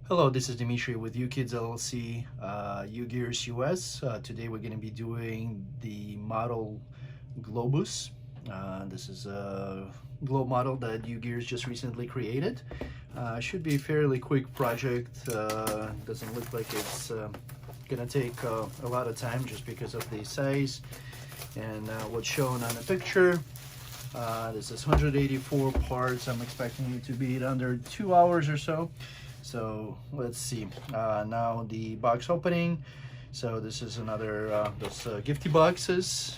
Hello, this is Dimitri with UKids LLC, UGears US. Today we're going to be doing the model Globus. This is a globe model that UGears just recently created. Should be a fairly quick project. Doesn't look like it's going to take a lot of time just because of the size and what's shown on the picture. This is 184 parts. I'm expecting it to be under 2 hours or so. So let's see. Now the box opening. So this is another those gifty boxes.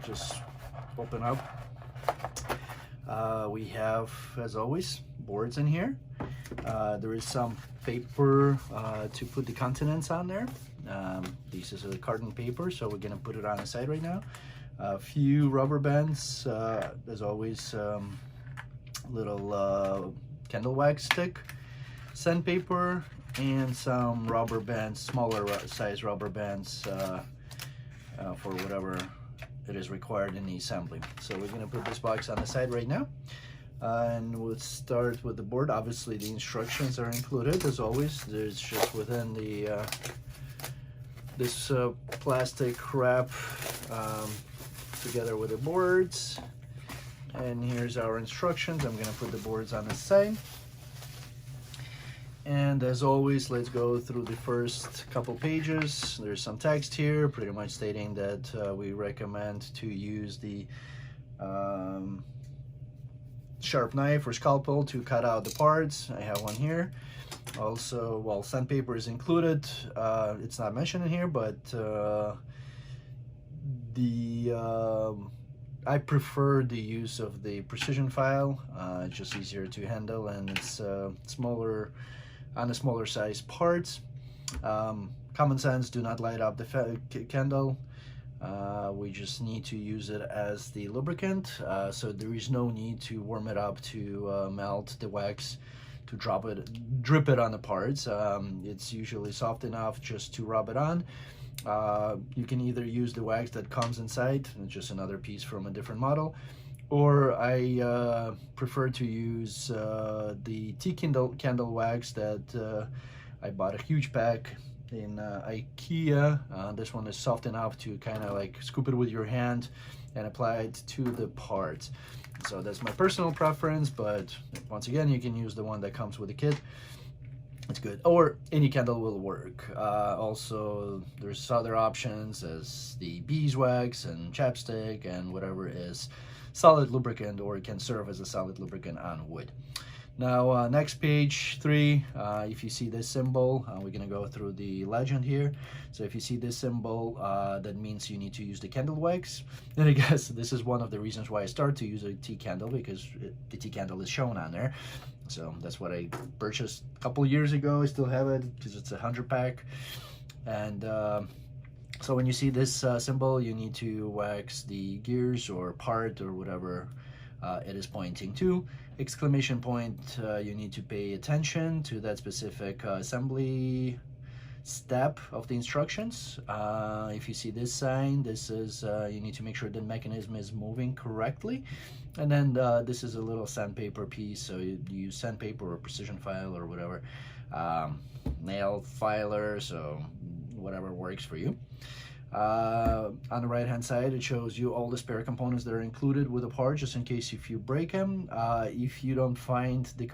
Just open up. We have, as always, boards in here. There is some paper to put the continents on there. This is a carton paper, so we're gonna put it on the side right now. A few rubber bands, as always, little candle wax stick, sandpaper, and some rubber bands, smaller size rubber bands for whatever it is required in the assembly. So we're going to put this box on the side right now, and we'll start with the board. Obviously the instructions are included as always. There's just within the this plastic wrap together with the boards, and here's our instructions. I'm going to put the boards on the side. And as always, let's go through the first couple pages. There's some text here pretty much stating that we recommend to use the sharp knife or scalpel to cut out the parts. I have one here. Also, well, sandpaper is included. It's not mentioned in here, but I prefer the use of the precision file. It's just easier to handle, and it's smaller on the smaller size parts. Common sense, do not light up the candle. We just need to use it as the lubricant, so there is no need to warm it up to melt the wax, to drip it on the parts. It's usually soft enough just to rub it on. You can either use the wax that comes inside, it's just another piece from a different model, or I prefer to use the tea candle wax that I bought a huge pack in IKEA. This one is soft enough to kind of like scoop it with your hand and apply it to the parts. So that's my personal preference, but once again, you can use the one that comes with the kit. It's good, or any candle will work. Also, there's other options as the beeswax and chapstick and whatever is solid lubricant, or it can serve as a solid lubricant on wood. Now, next page 3, if you see this symbol, we're gonna go through the legend here. So if you see this symbol, that means you need to use the candle wax. And I guess this is one of the reasons why I started to use a tea candle, because the tea candle is shown on there. So that's what I purchased a couple years ago. I still have it because it's a 100 pack. And so when you see this symbol, you need to wax the gears or part or whatever it is pointing to. Exclamation point, you need to pay attention to that specific assembly step of the instructions. If you see this sign, this is you need to make sure the mechanism is moving correctly. And then this is a little sandpaper piece, so you use sandpaper or precision file or whatever, nail filer, so whatever works for you. On the right hand side, it shows you all the spare components that are included with the part, just in case if you break them. If you don't find the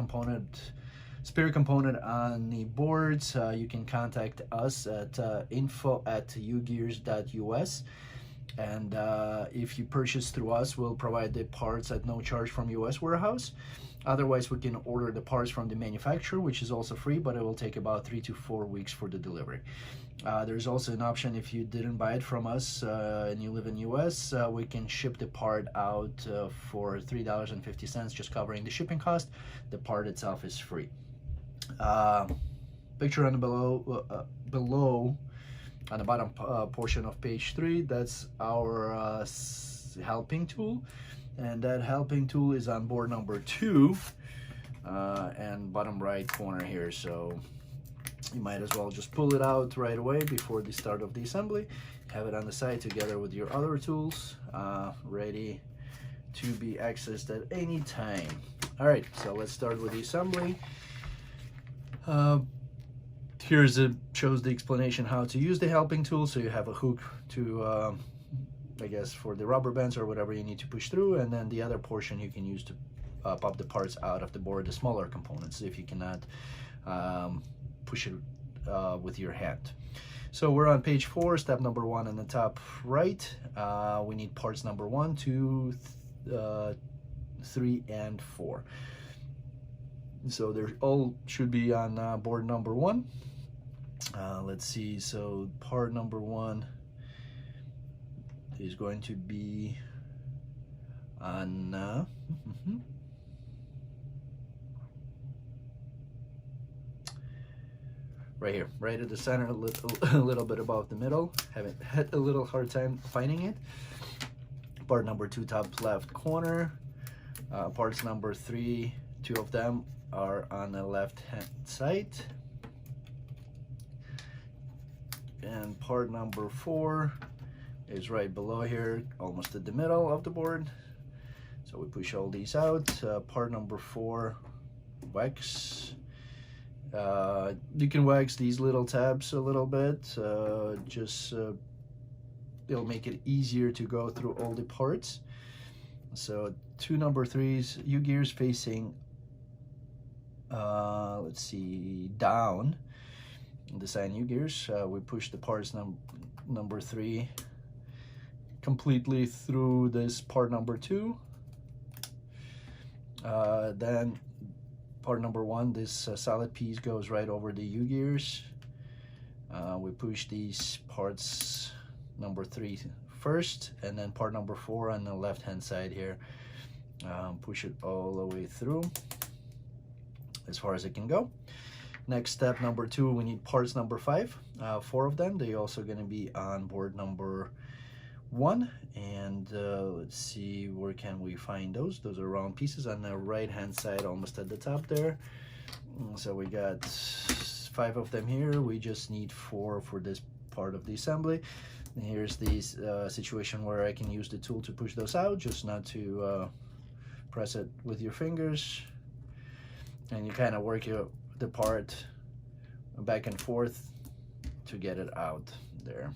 spare component on the boards, you can contact us at info@ugears.us, and if you purchase through us, we'll provide the parts at no charge from US warehouse. Otherwise, we can order the parts from the manufacturer, which is also free, but it will take about 3 to 4 weeks for the delivery. There's also an option if you didn't buy it from us and you live in US, we can ship the part out for $3.50, just covering the shipping cost. The part itself is free. Picture on the below on the bottom portion of page 3, that's our helping tool, and that helping tool is on board number 2 and bottom right corner here. So you might as well just pull it out right away before the start of the assembly. Have it on the side together with your other tools, ready to be accessed at any time. All right, so let's start with the assembly. Shows the explanation how to use the helping tool. So you have a hook to I guess for the rubber bands or whatever you need to push through, and then the other portion you can use to pop the parts out of the board, the smaller components, if you cannot push it with your hand. So we're on page 4, step number 1 in the top right. We need parts number 1, 2, 3, and 4. So they all should be on board number 1. Let's see, so part number 1 is going to be on right here, right at the center, a little bit above the middle. Haven't had a little hard time finding it. Part number 2, top left corner. Parts number 3, 2 of them are on the left hand side. And part number 4 is right below here, almost at the middle of the board. So we push all these out. Part number 4, wax. You can wax these little tabs a little bit, it'll make it easier to go through all the parts. So 2 number 3s, UGears facing let's see, down. The sign UGears, we push the parts number 3 completely through this part number 2. Then part number 1, this solid piece goes right over the UGears. We push these parts number 3 first, and then part number 4 on the left hand side here. Push it all the way through as far as it can go. Next step, number 2, we need parts number 5. 4 of them, they also going to be on board number 1. And let's see, where can we find those? Those are round pieces on the right hand side, almost at the top there. So we got 5 of them here. We just need 4 for this part of the assembly. And here's the situation where I can use the tool to push those out, just not to press it with your fingers. And you kind of work the part back and forth to get it out there.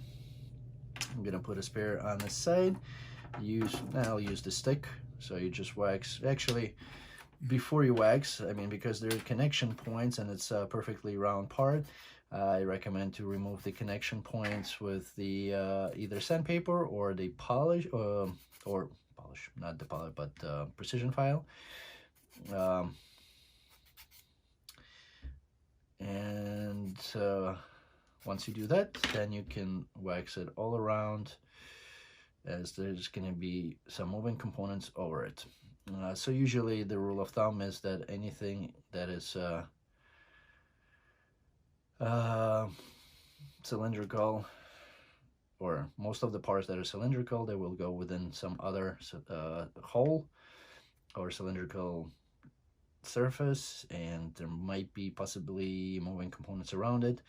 I'm gonna put a spare on the side. I'll use the stick. So you just wax. Actually, before you wax, I mean, because there are connection points and it's a perfectly round part, I recommend to remove the connection points with the either sandpaper or the polish, not the polish, but precision file. Once you do that, then you can wax it all around, as there's going to be some moving components over it. So usually the rule of thumb is that anything that is cylindrical, or most of the parts that are cylindrical, they will go within some other hole or cylindrical surface, and there might be possibly moving components around it.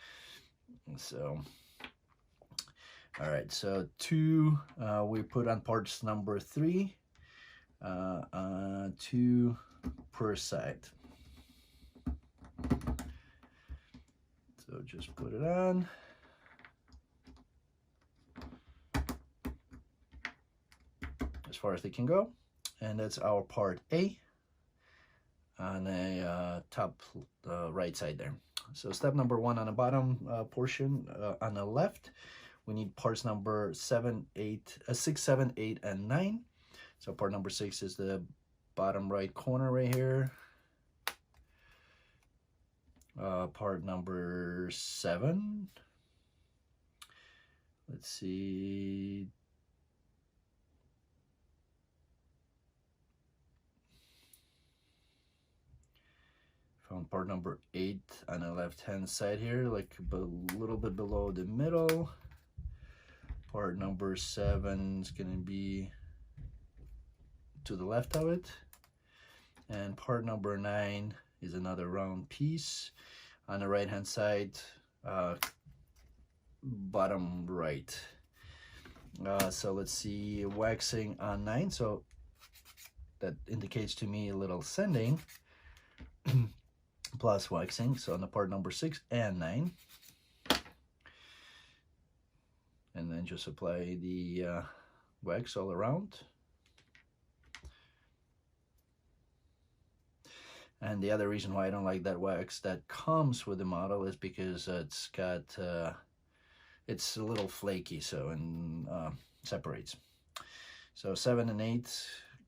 So all right, so 2 we put on parts number 3, 2 per side. So just put it on. As far as they can go, and that's our part A on a top right side there. So step number 1 on the bottom portion on the left, we need parts number 6, 7, 8, and 9. So part number 6 is the bottom right corner right here. Part number 7, let's see, found part number 8 on the left hand side here, like a little bit below the middle. Part number 7 is going to be to the left of it, and part number 9 is another round piece on the right hand side, bottom right. So let's see, waxing on 9, so that indicates to me a little sanding. plus waxing. So on the part number 6 and 9. And then just apply the wax all around. And the other reason why I don't like that wax that comes with the model is because it's got, it's a little flaky, so and separates. So 7 and 8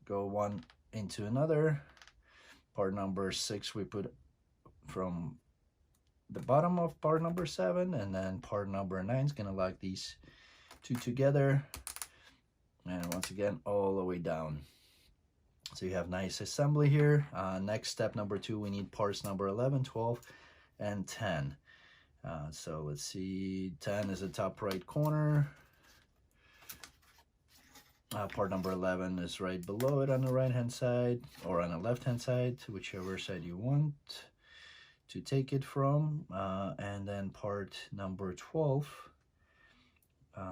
go one into another. Part number 6 we put from the bottom of part number 7, and then part number 9 is gonna lock these two together, and once again all the way down. So you have nice assembly here. Next, step number 2, we need parts number 11, 12, and 10. So let's see, 10 is the top right corner. Part number 11 is right below it on the right hand side, or on the left hand side, whichever side you want to take it from. And then part number 12,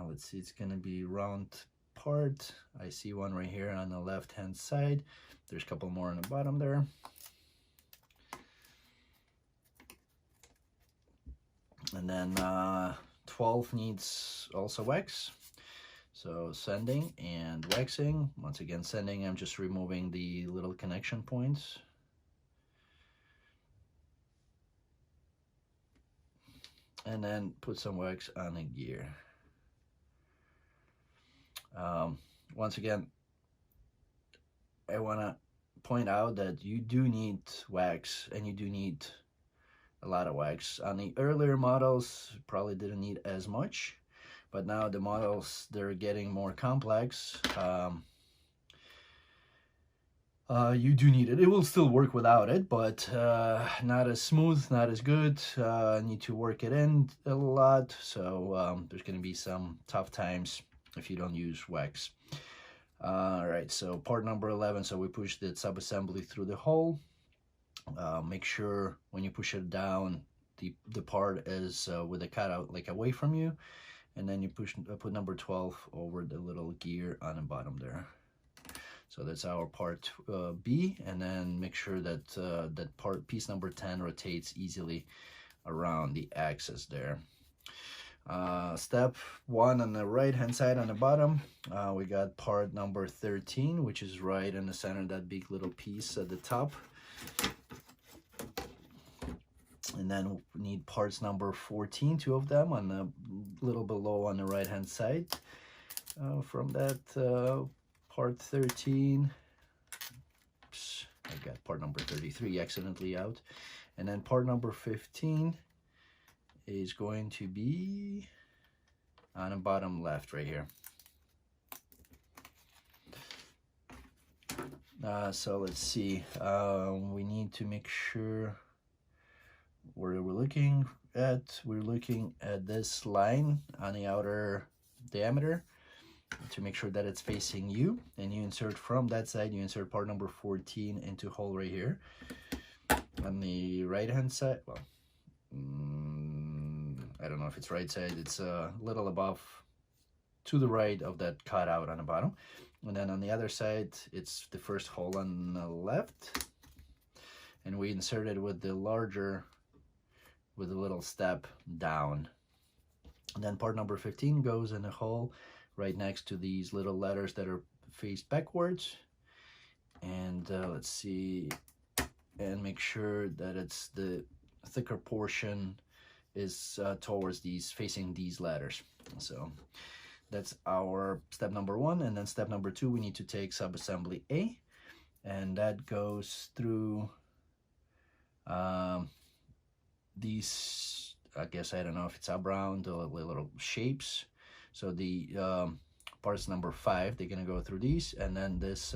let's see, it's gonna be round part. I see one right here on the left hand side. There's a couple more on the bottom there. And then 12 needs also wax. So sanding and waxing. Once again, sanding, I'm just removing the little connection points. And then put some wax on a gear. Once again, I want to point out that you do need wax, and you do need a lot of wax. On the earlier models, probably didn't need as much, but now the models, they're getting more complex. You do need it. It will still work without it, but not as smooth, not as good. Need to work it in a lot, so there's going to be some tough times if you don't use wax. All right, so part number 11, so we push the sub-assembly through the hole. Make sure when you push it down, the part is with the cutout like away from you, and then you put number 12 over the little gear on the bottom there. So that's our part B, and then make sure that that piece number 10 rotates easily around the axis there. Step 1 on the right hand side on the bottom, we got part number 13, which is right in the center, that big little piece at the top. And then we need parts number 14, 2 of them on the little below on the right hand side. From that part 13, oops, I got part number 33 accidentally out. And then part number 15 is going to be on the bottom left right here. So let's see, we need to make sure where we're looking at. We're looking at this line on the outer diameter to make sure that it's facing you, and you insert from that side, you insert part number 14 into hole right here. On the right hand side, well, I don't know if it's right side, it's a little above to the right of that cutout on the bottom. And then on the other side, it's the first hole on the left, and we insert it with the larger, with a little step down. And then part number 15 goes in a hole right next to these little letters that are faced backwards. And let's see, and make sure that it's the thicker portion is towards these, facing these letters. So that's our step number 1. And then step number 2, we need to take sub-assembly A, and that goes through these, I guess, I don't know if it's up-round or little shapes. So the parts number 5, they're gonna go through these, and then this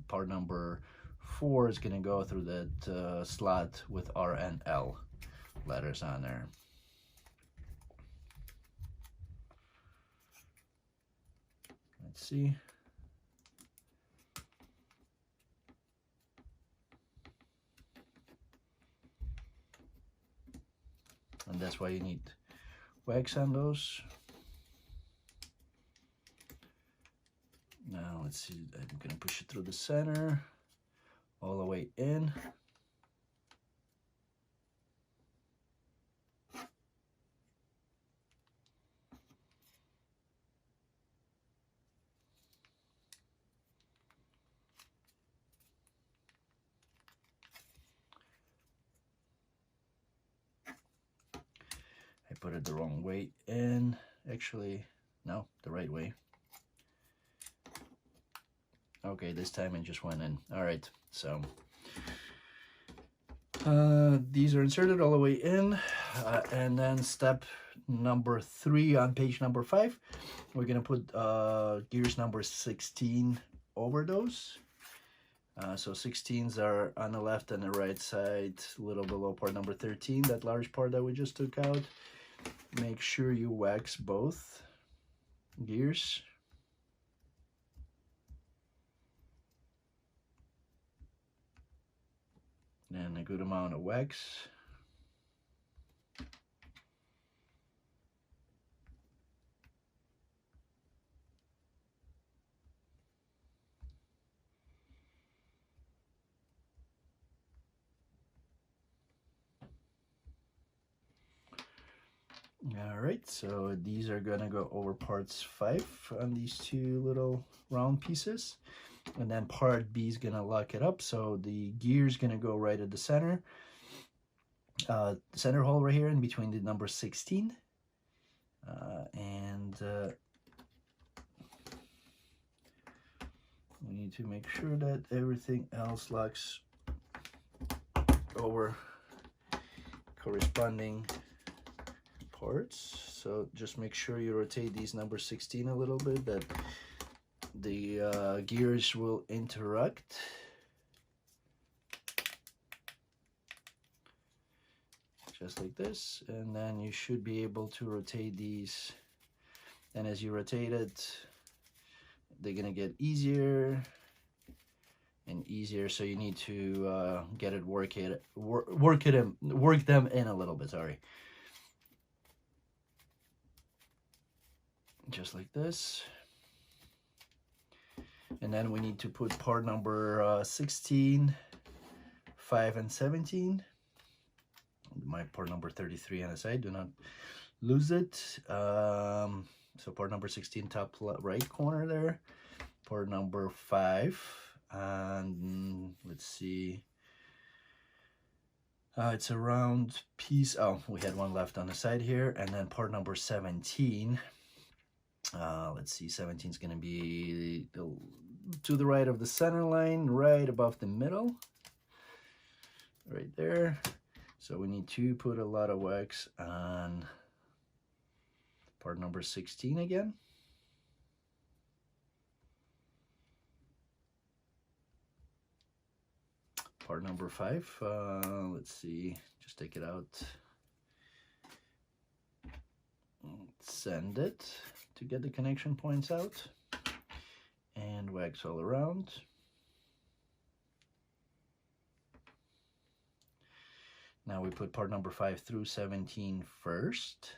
part number 4 is gonna go through that slot with R and L letters on there. Let's see. And that's why you need wax on those. Now let's see, I'm gonna push it through the center, all the way in. put it the wrong way in. Actually, no, the right way. Okay, this time it just went in. All right, so these are inserted all the way in, and then step number 3 on page number 5, we're gonna put gears number 16 over those. So 16s are on the left and the right side, a little below part number 13, that large part that we just took out. Make sure you wax both gears. And a good amount of wax. All right, so these are gonna go over parts 5 on these 2 little round pieces, and then part B is gonna lock it up. So the gear is gonna go right at the center, center hole right here in between the number 16, and we need to make sure that everything else locks over corresponding parts. So just make sure you rotate these number 16 a little bit, that the gears will interact. Just like this, and then you should be able to rotate these, and as you rotate it, they're gonna get easier and easier, so you need to work them in a little bit, sorry. Just like this. And then we need to put part number 16, 5, and 17. My part number 33 on the side, do not lose it. So part number 16, top right corner there. Part number 5, and let's see. It's a round piece. Oh, we had one left on the side here. And then part number 17. Let's see, 17 is going to be to the right of the center line, right above the middle, right there. So we need to put a lot of wax on part number 16 again. Part number 5, let's see, just take it out, send it to get the connection points out, and wax all around. Now we put part number 5 through 17 first.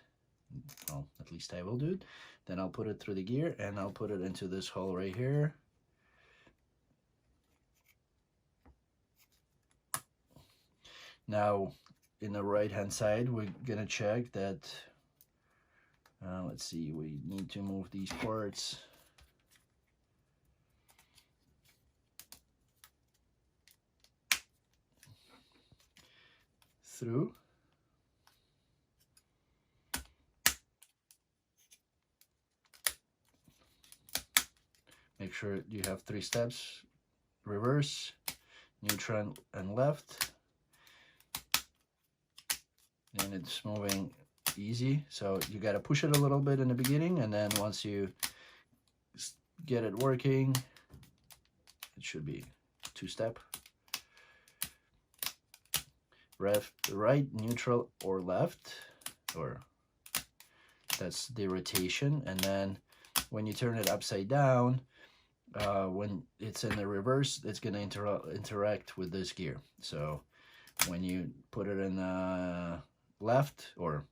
Well, at least I will do it. Then I'll put it through the gear, and I'll put it into this hole right here. Now, in the right-hand side, we're gonna check that, let's see, we need to move these parts through. Make sure you have 3 steps: reverse, neutral, and left. And it's moving easy, so you got to push it a little bit in the beginning, and then once you get it working, it should be 2-step. Right, neutral, or left, or that's the rotation. And then when you turn it upside down, when it's in the reverse, it's going to interact with this gear. So when you put it in left, or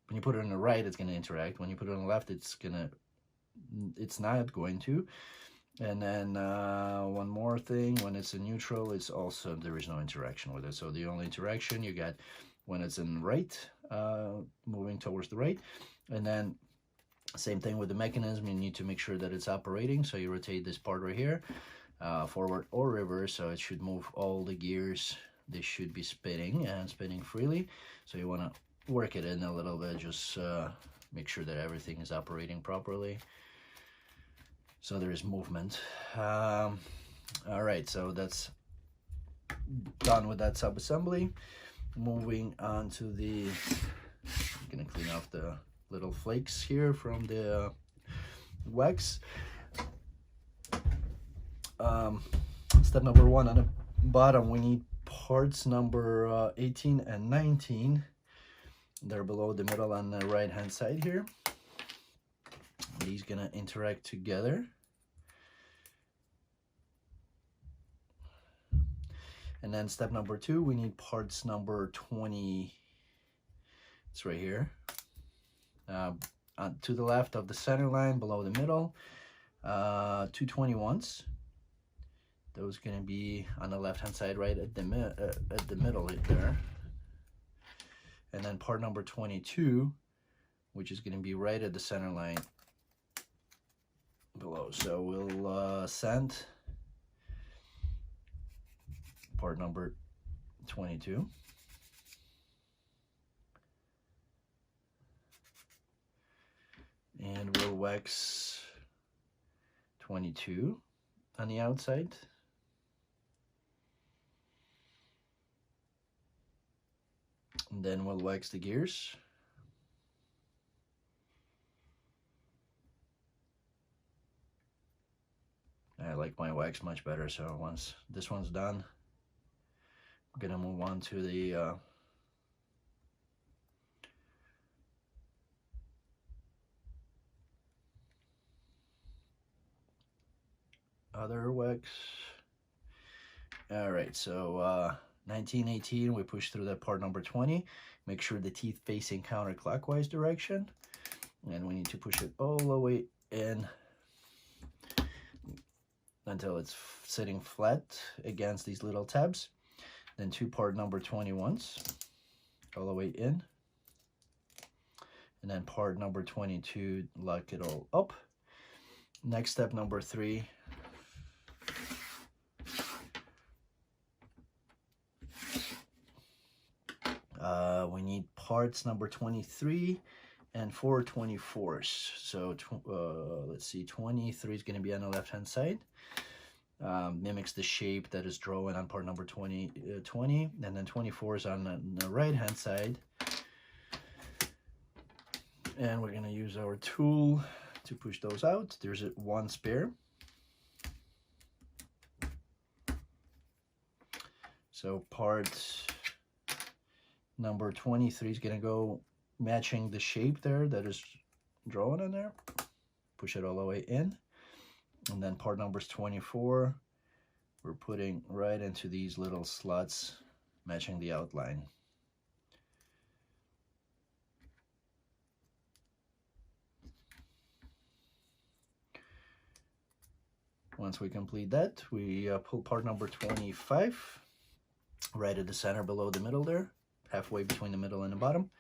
when you put it on the right, it's going to interact. When you put it on the left, it's not going to. And then one more thing, when it's in neutral, it's also, there is no interaction with it. So the only interaction you get when it's in right, moving towards the right. And then same thing with the mechanism, you need to make sure that it's operating. So you rotate this part right here, forward or reverse, so it should move all the gears. They should be spinning and spinning freely. So you want to work it in a little bit, just make sure that everything is operating properly, so there is movement. All right, so that's done with that sub-assembly. Moving on to the, I'm gonna clean off the little flakes here from the wax. Step number 1, on the bottom we need parts number 18 and 19. They're below the middle on the right hand side here. These gonna interact together. And then step number 2, we need parts number 20. It's right here. To the left of the center line, below the middle, 221s. Those gonna be on the left hand side, right at the middle there. And then part number 22, which is gonna be right at the center line below. So we'll send part number 22. And we'll wax 22 on the outside. And then we'll wax the gears. I like my wax much better, so once this one's done, I'm gonna move on to the other wax. All right, so 1918, we push through that part number 20. Make sure the teeth facing counterclockwise direction, and we need to push it all the way in until it's sitting flat against these little tabs. Then to part number 21s, all the way in, and then part number 22, lock it all up. Next step number 3, we need parts number 23 and 4 24s. So let's see, 23 is going to be on the left hand side. Mimics the shape that is drawn on part number 20, and then 24 is on the right hand side. And we're going to use our tool to push those out. There's one spare. So part number 23 is going to go matching the shape there that is drawn in there. Push it all the way in. And then part numbers 24, we're putting right into these little slots, matching the outline. Once we complete that, we pull part number 25 right at the center below the middle there, halfway between the middle and the bottom.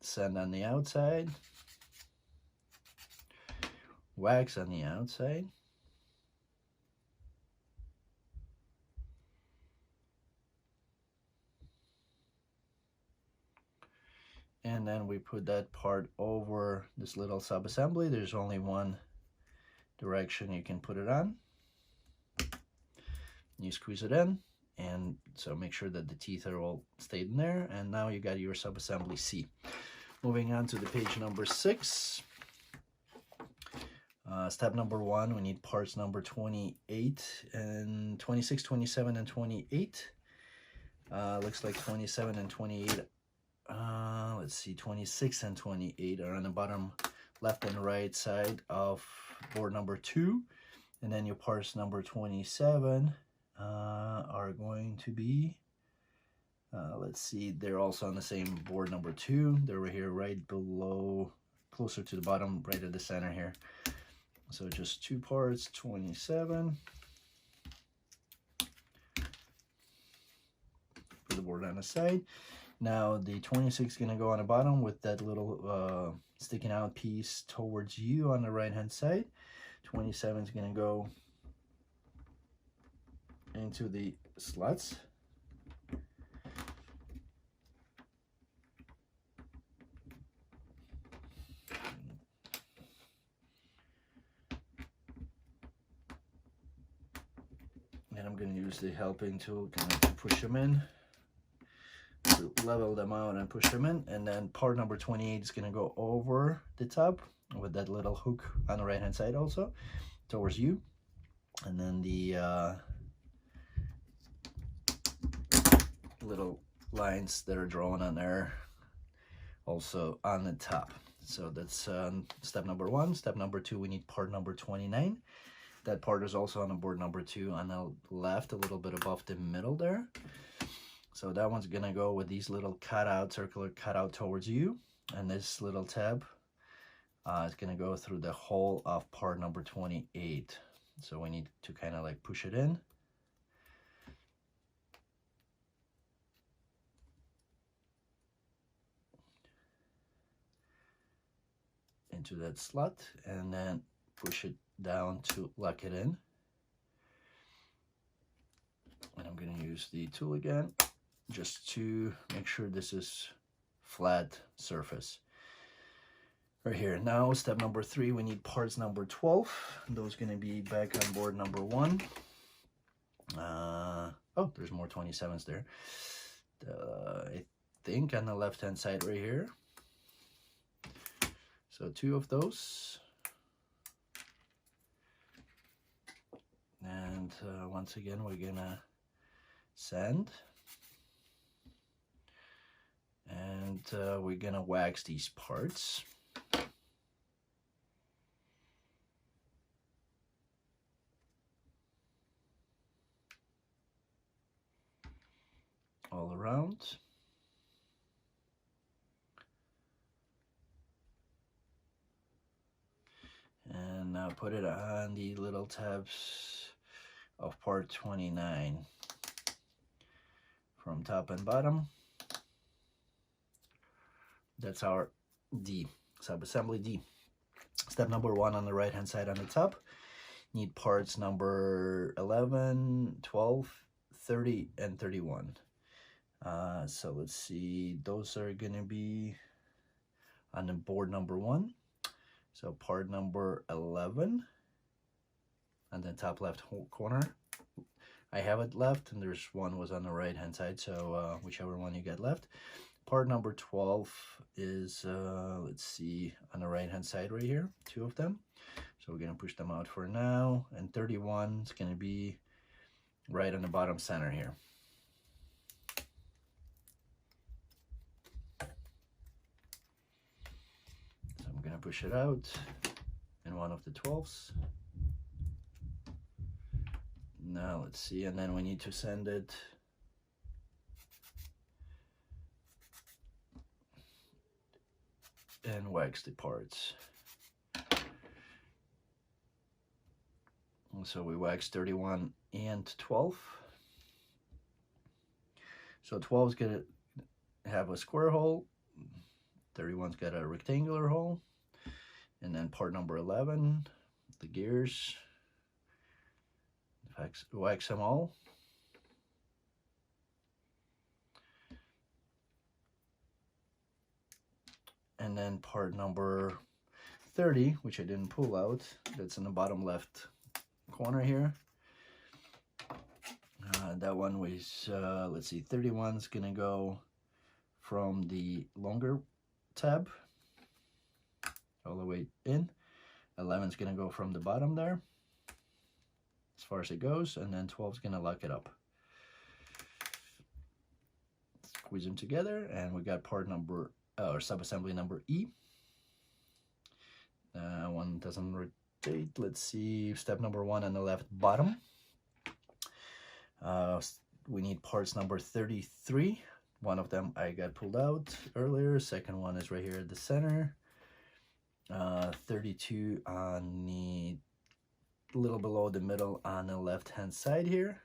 Send on the outside. Wax on the outside. And then we put that part over this little sub-assembly. There's only one direction you can put it on. You squeeze it in, and so make sure that the teeth are all stayed in there. And now you got your sub-assembly C. Moving on to the page number 6. Step number 1, we need parts number 28 and 26, 27, and 28. Looks like 27 and 28. Let's see, 26 and 28 are on the bottom left and right side of board number 2. And then your parts number 27 are going to be, let's see, they're also on the same board number 2. They're right here, right below, closer to the bottom, right at the center here. So just 2 parts, 27. Put the board on the side. Now the 26 is going to go on the bottom with that little sticking out piece towards you on the right hand side. 27 is going to go into the slots. And I'm going to use the helping tool kind of push them in, to level them out and push them in. And then part number 28 is going to go over the top with that little hook on the right hand side also towards you. And then the little lines that are drawn on there also on the top. So that's step number 1. Step number 2, we need part number 29. That part is also on the board number 2 on the left, a little bit above the middle there. So that one's gonna go with these little cutout, circular cutout towards you, and this little tab is gonna go through the whole of part number 28. So we need to kind of like push it in. Into that slot, and then push it down to lock it in. And I'm going to use the tool again just to make sure this is flat surface right here. Now step number 3, we need parts number 12. Those going to be back on board number 1. Oh, there's more 27s there. I think on the left hand side right here. So 2 of those. And once again, we're gonna sand. And we're gonna wax these parts. All around. And now put it on the little tabs of part 29 from top and bottom. That's our D, sub-assembly D. Step number 1 on the right hand side on the top. Need parts number 11, 12, 30, and 31. So let's see, those are gonna be on the board number 1. So part number 11 on the top left corner. I have it left, and there's one was on the right hand side, so whichever one you get left. Part number 12 is, let's see, on the right hand side right here, 2 of them. So we're gonna push them out for now, and 31 is gonna be right on the bottom center here. So I'm gonna push it out in one of the 12s. Now let's see, and then we need to send it and wax the parts. So we wax 31 and 12. So 12 is gonna have a square hole, 31's got a rectangular hole, and then part number 11, the gears, wax them all. And then part number 30, which I didn't pull out, that's in the bottom left corner here. That one was, let's see, 31 is gonna go from the longer tab all the way in. 11 is gonna go from the bottom there as far as it goes, and then 12 is gonna lock it up. Squeeze them together, and we got part number or sub-assembly number E. One doesn't rotate. Let's see, step number 1 on the left bottom. We need parts number 33. One of them I got pulled out earlier. Second one is right here at the center. 32 on the little below the middle on the left hand side here.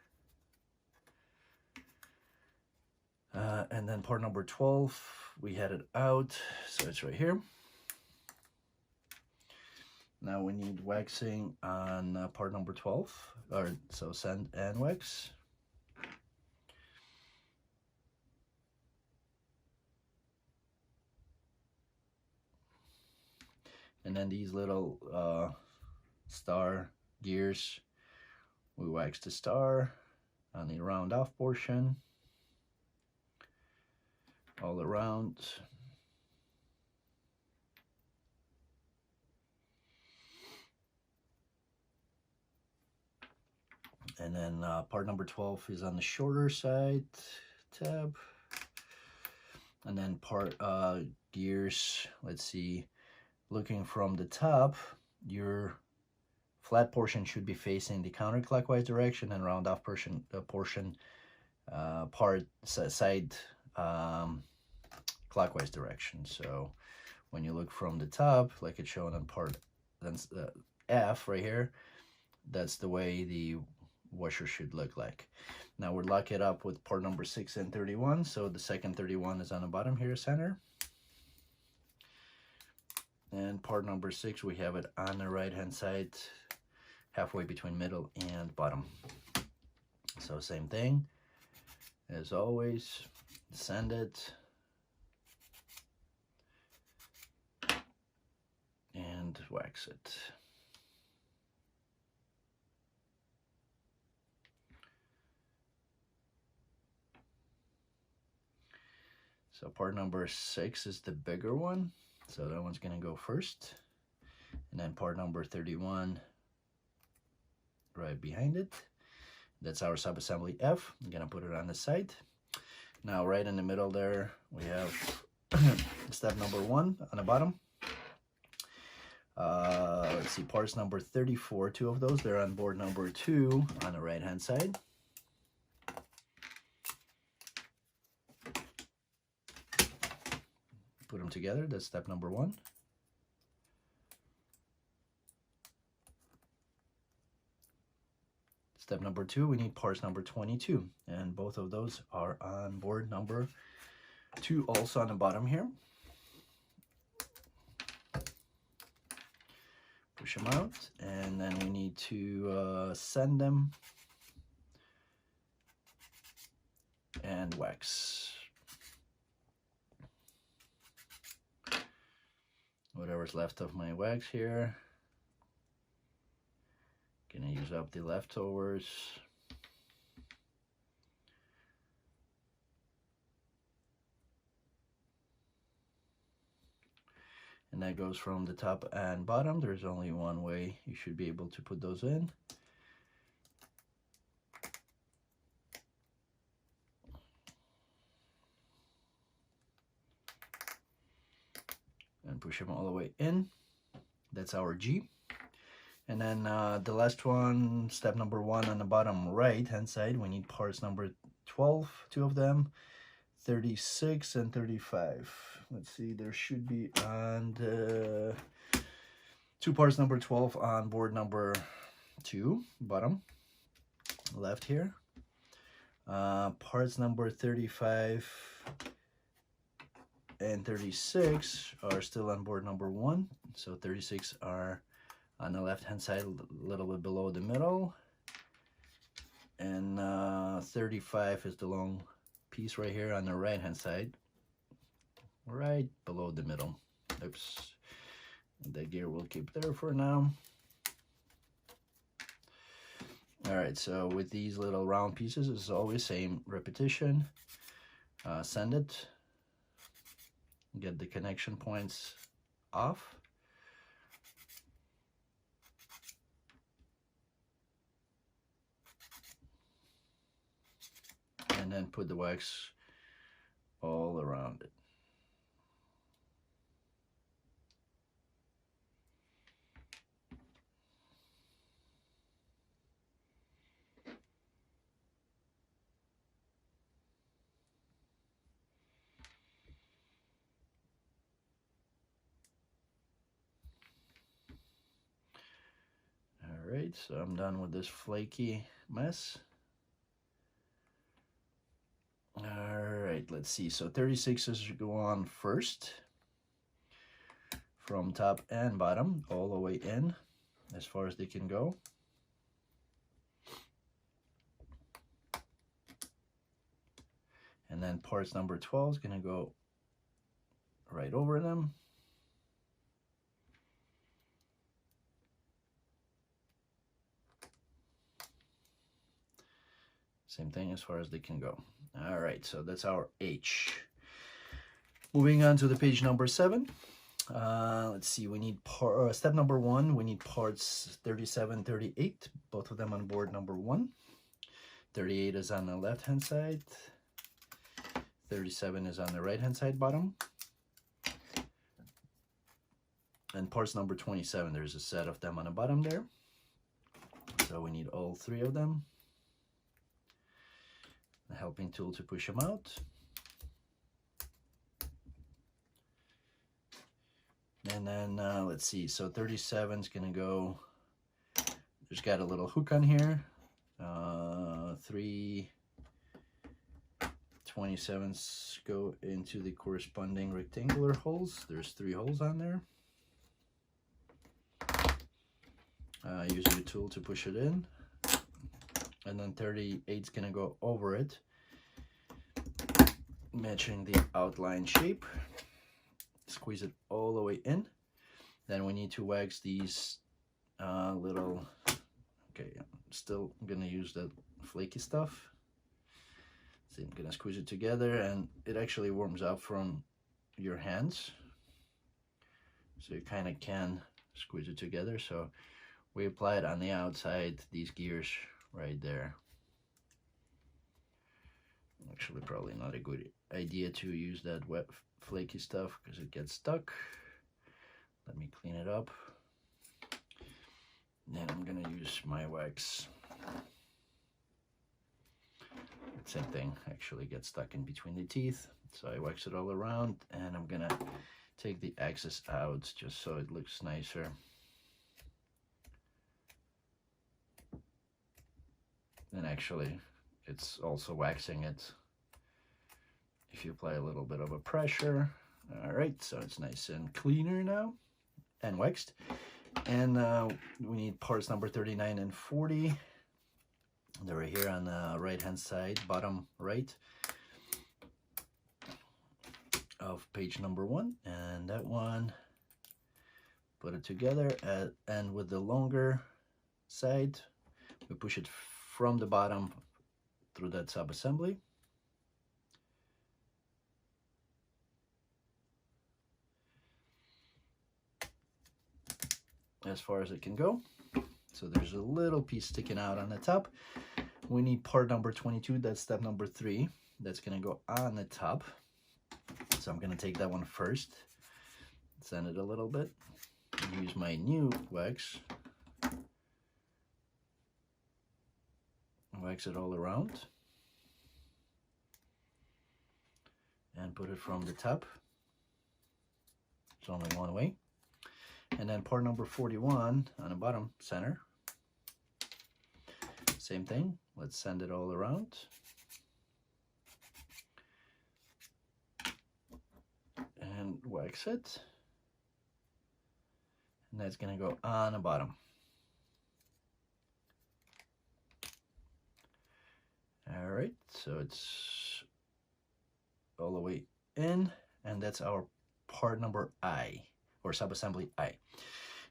And then part number 12, we had it out, so it's right here. Now we need waxing on part number 12, or so sand and wax. And then these little star gears, we wax the star, on the round off portion, all around. And then part number 12 is on the shorter side tab. And then part gears, let's see, looking from the top, your flat portion should be facing the counterclockwise direction, and round off portion side clockwise direction. So when you look from the top, like it's shown on part F right here, that's the way the washer should look like. Now we'll lock it up with part number 6 and 31. So the second 31 is on the bottom here, center. And part number 6, we have it on the right hand side, halfway between middle and bottom. So same thing as always, sand it and wax it. So part number 6 is the bigger one, so that one's gonna go first, and then part number 31 right behind it. That's our subassembly F. I'm gonna put it on the side. Now right in the middle there we have step number 1 on the bottom. Let's see, parts number 34, 2 of those, they're on board number 2 on the right hand side. Put them together, that's step number 1. Step number 2, we need parts number 22, and both of those are on board number 2, also on the bottom here. Push them out, and then we need to sand them and wax. Whatever's left of my wax here. Gonna use up the leftovers. And that goes from the top and bottom. There's only one way you should be able to put those in. And push them all the way in. That's our G. And then the last one, step number 1 on the bottom right hand side, we need parts number 12, 2 of them, 36 and 35. Let's see, there should be on the 2 parts number 12 on board number 2, bottom left here. Parts number 35 and 36 are still on board number 1. So 36 are on the left hand side, a little bit below the middle, and 35 is the long piece right here on the right hand side, right below the middle. Oops, the gear will keep there for now. All right, so with these little round pieces, it's always same repetition. Sand it, get the connection points off. And then put the wax all around it. All right, so I'm done with this flaky mess. All right, let's see. So 36s go on first, from top and bottom, all the way in, as far as they can go. And then parts number 12 is gonna go right over them. Same thing as far as they can go. All right, so that's our H. Moving on to the page number 7. Let's see, we need step number 1, we need parts 37, 38, both of them on board number 1. 38 is on the left hand side, 37 is on the right hand side bottom. And parts number 27, there's a set of them on the bottom there. So we need all 3 of them. The helping tool to push them out. And then let's see, so 37 is gonna go, there's got a little hook on here. 3 27s go into the corresponding rectangular holes. There's 3 holes on there. Use your tool to push it in. And then 38 is gonna go over it, matching the outline shape. Squeeze it all the way in. Then we need to wax these little, okay, I'm still gonna use that flaky stuff. So I'm gonna squeeze it together, and it actually warms up from your hands. So you kind of can squeeze it together. So we apply it on the outside, these gears right there. Actually, probably not a good idea to use that wet flaky stuff because it gets stuck. Let me clean it up. Then I'm gonna use my wax. Same thing, actually gets stuck in between the teeth. So I wax it all around, and I'm gonna take the excess out just so it looks nicer. And actually, it's also waxing it if you apply a little bit of a pressure. All right, so it's nice and cleaner now and waxed. And we need parts number 39 and 40. They're right here on the right hand side, bottom right of page number 1. And that one, put it together, and with the longer side, we push it from the bottom through that sub-assembly. As far as it can go. So there's a little piece sticking out on the top. We need part number 22, that's step number 3. That's gonna go on the top. So I'm gonna take that one first, sand it a little bit, use my new wax, wax it all around, and put it from the top. It's only one way. And then part number 41 on the bottom center. Same thing, let's sand it all around. And wax it. And that's gonna go on the bottom. All right, so it's all the way in, and that's our part number I, or sub-assembly I.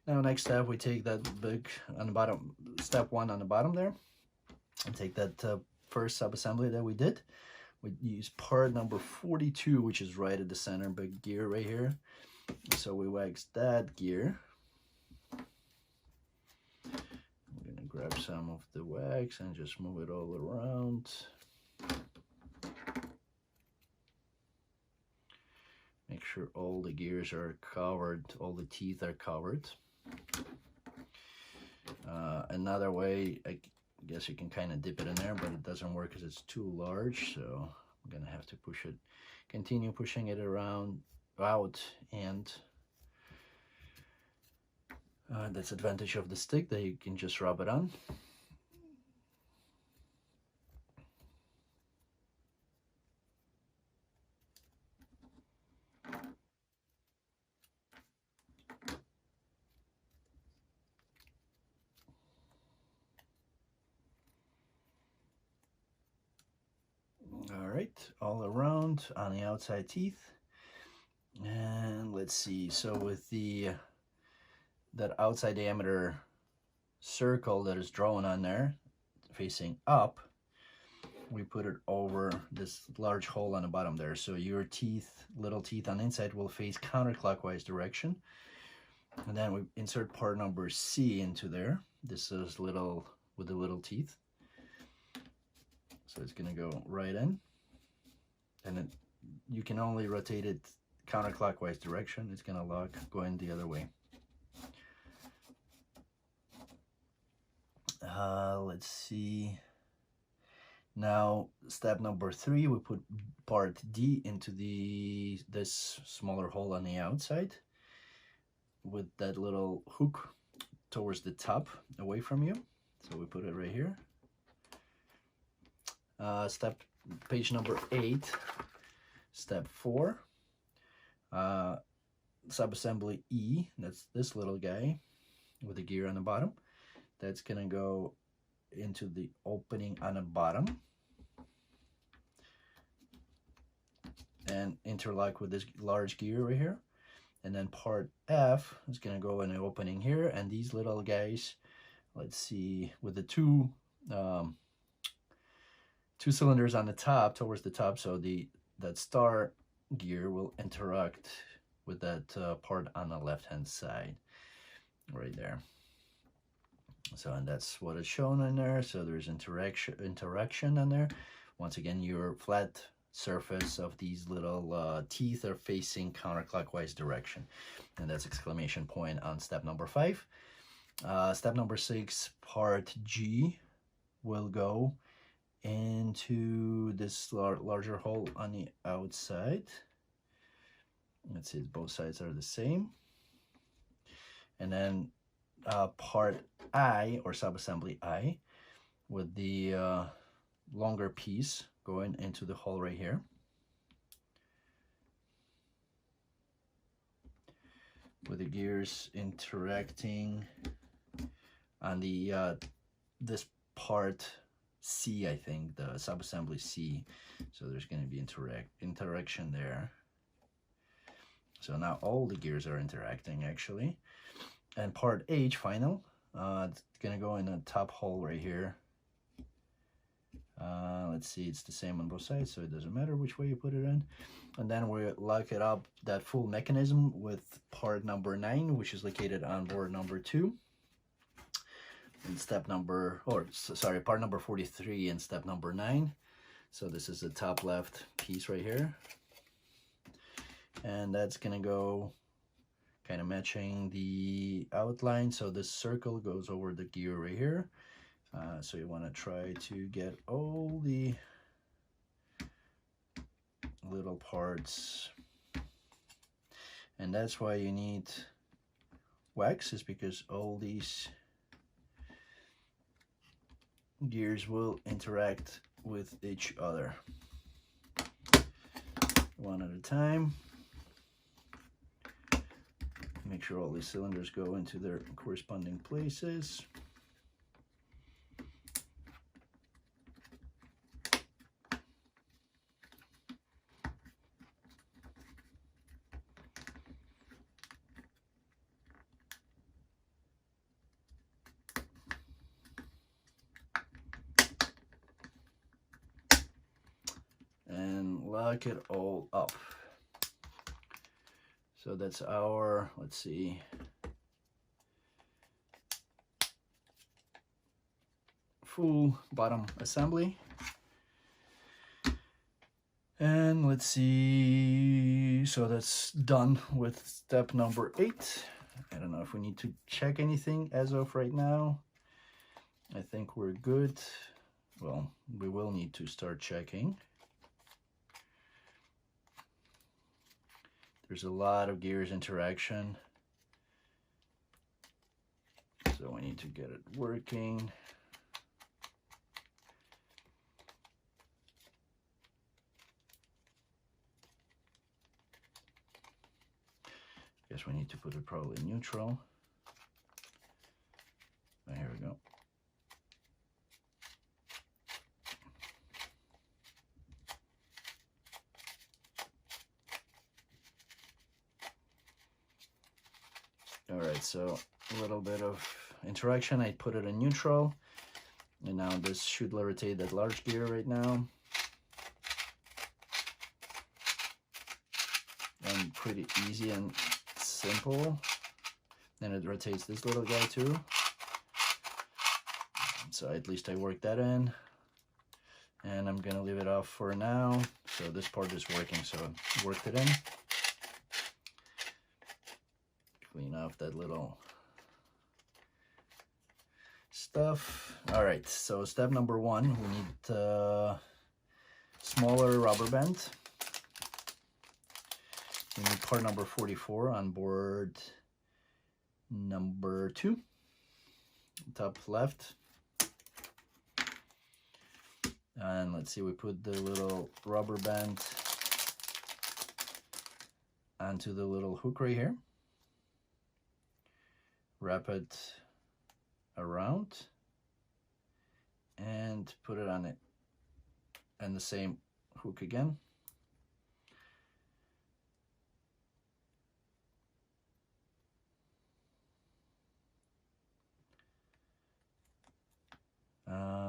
Now next step, we take that big on the bottom, step 1 on the bottom there, and take that first sub-assembly that we did. We use part number 42, which is right at the center, big gear right here. So we wax that gear. I'm gonna grab some of the wax and just move it all around. Make sure all the gears are covered, all the teeth are covered. Another way, I guess you can kind of dip it in there, but it doesn't work because it's too large. So I'm gonna have to push it, continue pushing it around, out, and that's the advantage of the stick, that you can just rub it on. All right, all around on the outside teeth. And let's see, so with that outside diameter circle that is drawn on there facing up, we put it over this large hole on the bottom there. So your teeth, little teeth on the inside, will face counterclockwise direction. And then we insert part number C into there. This is little with the little teeth. So it's gonna go right in. And then you can only rotate it counterclockwise direction. It's gonna lock going the other way. Let's see. Now step number 3, we put part D into this smaller hole on the outside with that little hook towards the top away from you. So we put it right here. Page number 8, step 4, subassembly E, that's this little guy with the gear on the bottom. That's gonna go into the opening on the bottom and interlock with this large gear right here. And then part F is gonna go in the opening here, and these little guys, let's see, with the two cylinders on the top, towards the top, so that star gear will interact with that part on the left hand side right there. So, and that's what is shown in there. So there's interaction on there. Once again, your flat surface of these little teeth are facing counterclockwise direction, and that's exclamation point on step number 5. Step number 6, part G will go into this larger hole on the outside. Let's see, both sides are the same. And then part I, or subassembly I, with the longer piece going into the hole right here. With the gears interacting on the this part C, I think, the subassembly C. So there's going to be interaction there. So now all the gears are interacting actually. And part H, final, it's gonna go in the top hole right here. Let's see, it's the same on both sides, so it doesn't matter which way you put it in. And then we lock it up, that full mechanism, with part number 9, which is located on board number 2. And step number, or sorry, part number 43 and step number 9. So this is the top left piece right here. And that's gonna go kind of matching the outline. So this circle goes over the gear right here. So you want to try to get all the little parts. And that's why you need wax, is because all these gears will interact with each other. One at a time. Make sure all these cylinders go into their corresponding places. And lock it all up. So that's our, let's see, full bottom assembly. And let's see, so that's done with step number 8. I don't know if we need to check anything as of right now. I think we're good. Well, we will need to start checking. There's a lot of gears interaction, so we need to get it working. Guess we need to put it probably in neutral. Oh, here we go. All right, so a little bit of interaction. I put it in neutral, And now this should rotate that large gear right now. And pretty easy and simple. Then it rotates this little guy too. So at least I worked that in. And I'm gonna leave it off for now. So this part is working, so I worked it in. Clean off that little stuff. All right, so step number one, we need smaller rubber band. We need part number 44 on board number 2, top left. And let's see, we put the little rubber band onto the little hook right here. Wrap it around and put it on it. And the same hook again.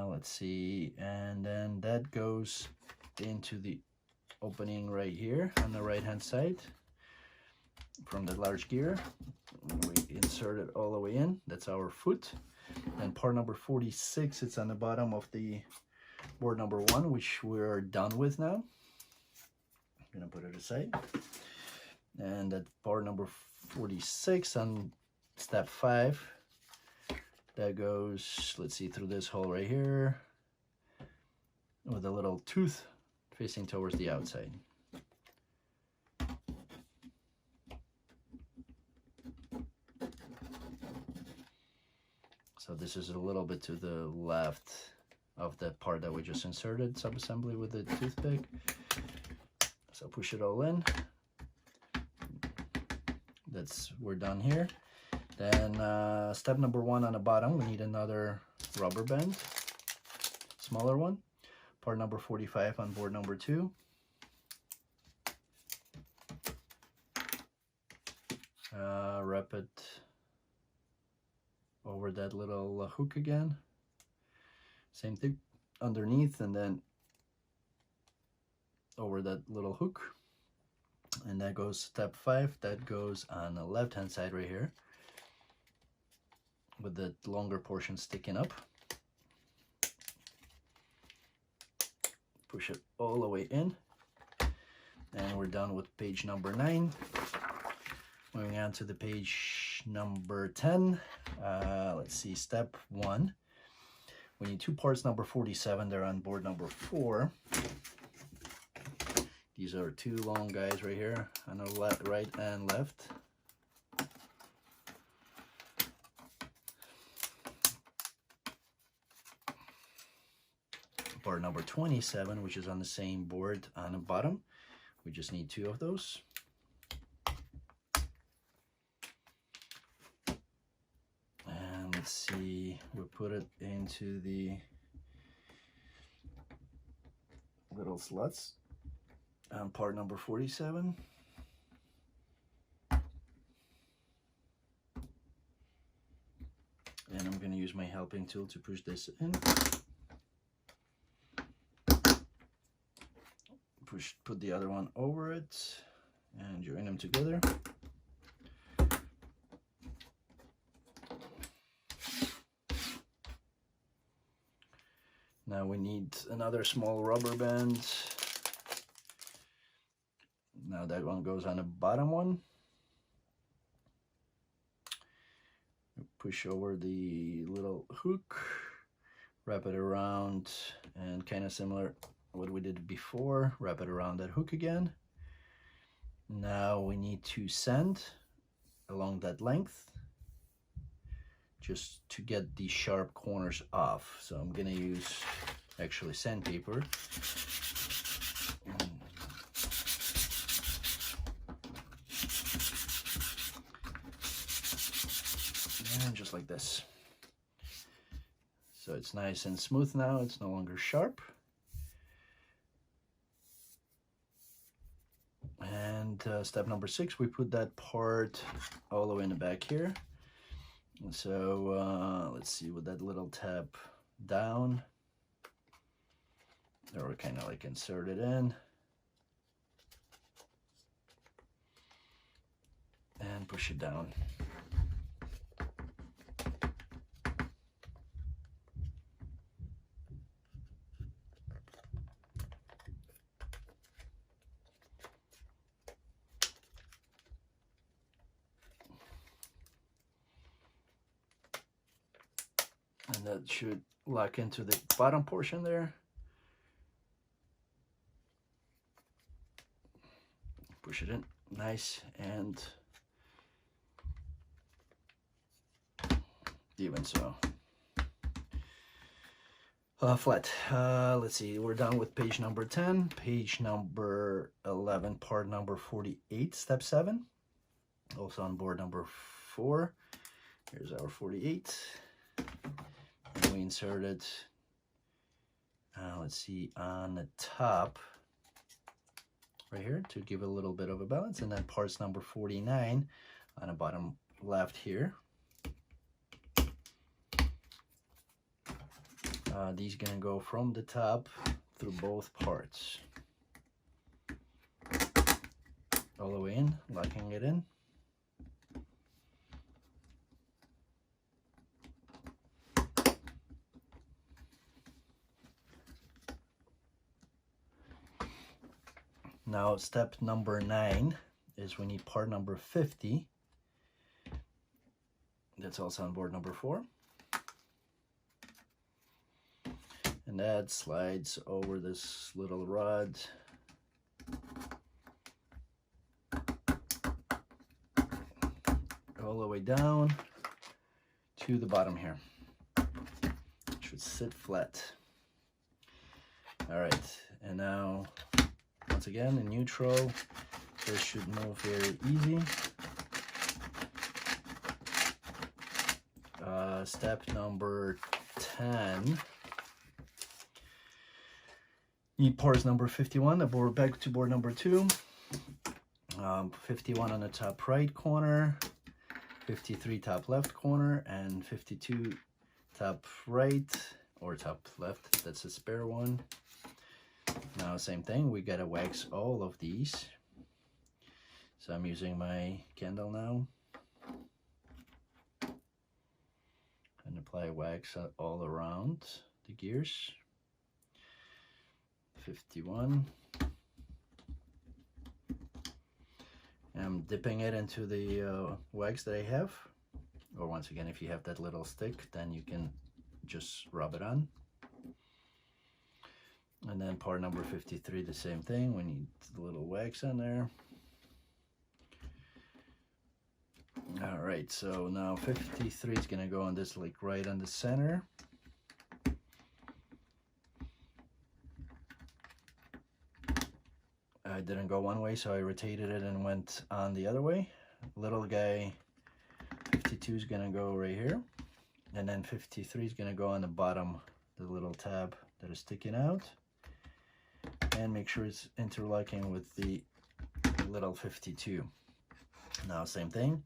Let's see, and then that goes into the opening right here on the right hand side from the large gear. We insert it all the way in. That's our foot. And part number 46, it's on the bottom of the board number 1, which we're done with now. I'm gonna put it aside. And that part number 46 on step 5, that goes, let's see, through this hole right here with a little tooth facing towards the outside. So this is a little bit to the left of that part that we just inserted, sub-assembly with the toothpick. So push it all in. We're done here. Then step number 1 on the bottom, we need another rubber band, smaller one. Part number 45 on board number 2. Wrap it over that little hook again. Same thing underneath, and then over that little hook. And that goes step 5. That goes on the left hand side right here, with the longer portion sticking up. Push it all the way in, and we're done with page number 9. Moving on to the page number 10. Let's see, step 1. We need 2 parts number 47. They're on board number 4. These are 2 long guys right here on the right and left. Part number 27, which is on the same board on the bottom. We just need 2 of those. And let's see, we'll put it into the little slots on part number 47. And I'm going to use my helping tool to push this in. Put the other one over it and join them together. Now we need another small rubber band. Now that one goes on the bottom one. Push over the little hook, wrap it around, and kind of similar what we did before, wrap it around that hook again. Now we need to sand along that length just to get the sharp corners off. So I'm gonna use actually sandpaper. And just like this. So it's nice and smooth now, it's no longer sharp. And step number 6, we put that part all the way in the back here. And so let's see, with that little tab down, or kind of like insert it in, and push it down. And that should lock into the bottom portion there. Push it in, nice and even so. Flat. Let's see, we're done with page number 10. Page number 11, part number 48, step 7. Also on board number 4. Here's our 48. And we inserted, let's see, on the top right here to give a little bit of a balance, and then parts number 49 on the bottom left here. These gonna go from the top through both parts all the way in, locking it in. Now step number 9 is we need part number 50. That's also on board number 4. And that slides over this little rod all the way down to the bottom here. It should sit flat. All right, and now once again in neutral, this should move very easy. Step number 10. Need parts number 51, aboard back to board number 2. 51 on the top right corner, 53 top left corner, and 52 top right or top left. That's a spare one. Now same thing, we gotta wax all of these. So I'm using my candle now and apply wax all around the gears. 51. I'm dipping it into the wax that I have, or once again, if you have that little stick, then you can just rub it on. And then part number 53, the same thing. We need the little wax on there. All right, so now 53 is gonna go on this, like right on the center. I didn't go one way, so I rotated it and went on the other way. Little guy 52 is gonna go right here, and then 53 is gonna go on the bottom, the little tab that is sticking out, and make sure it's interlocking with the little 52. Now same thing,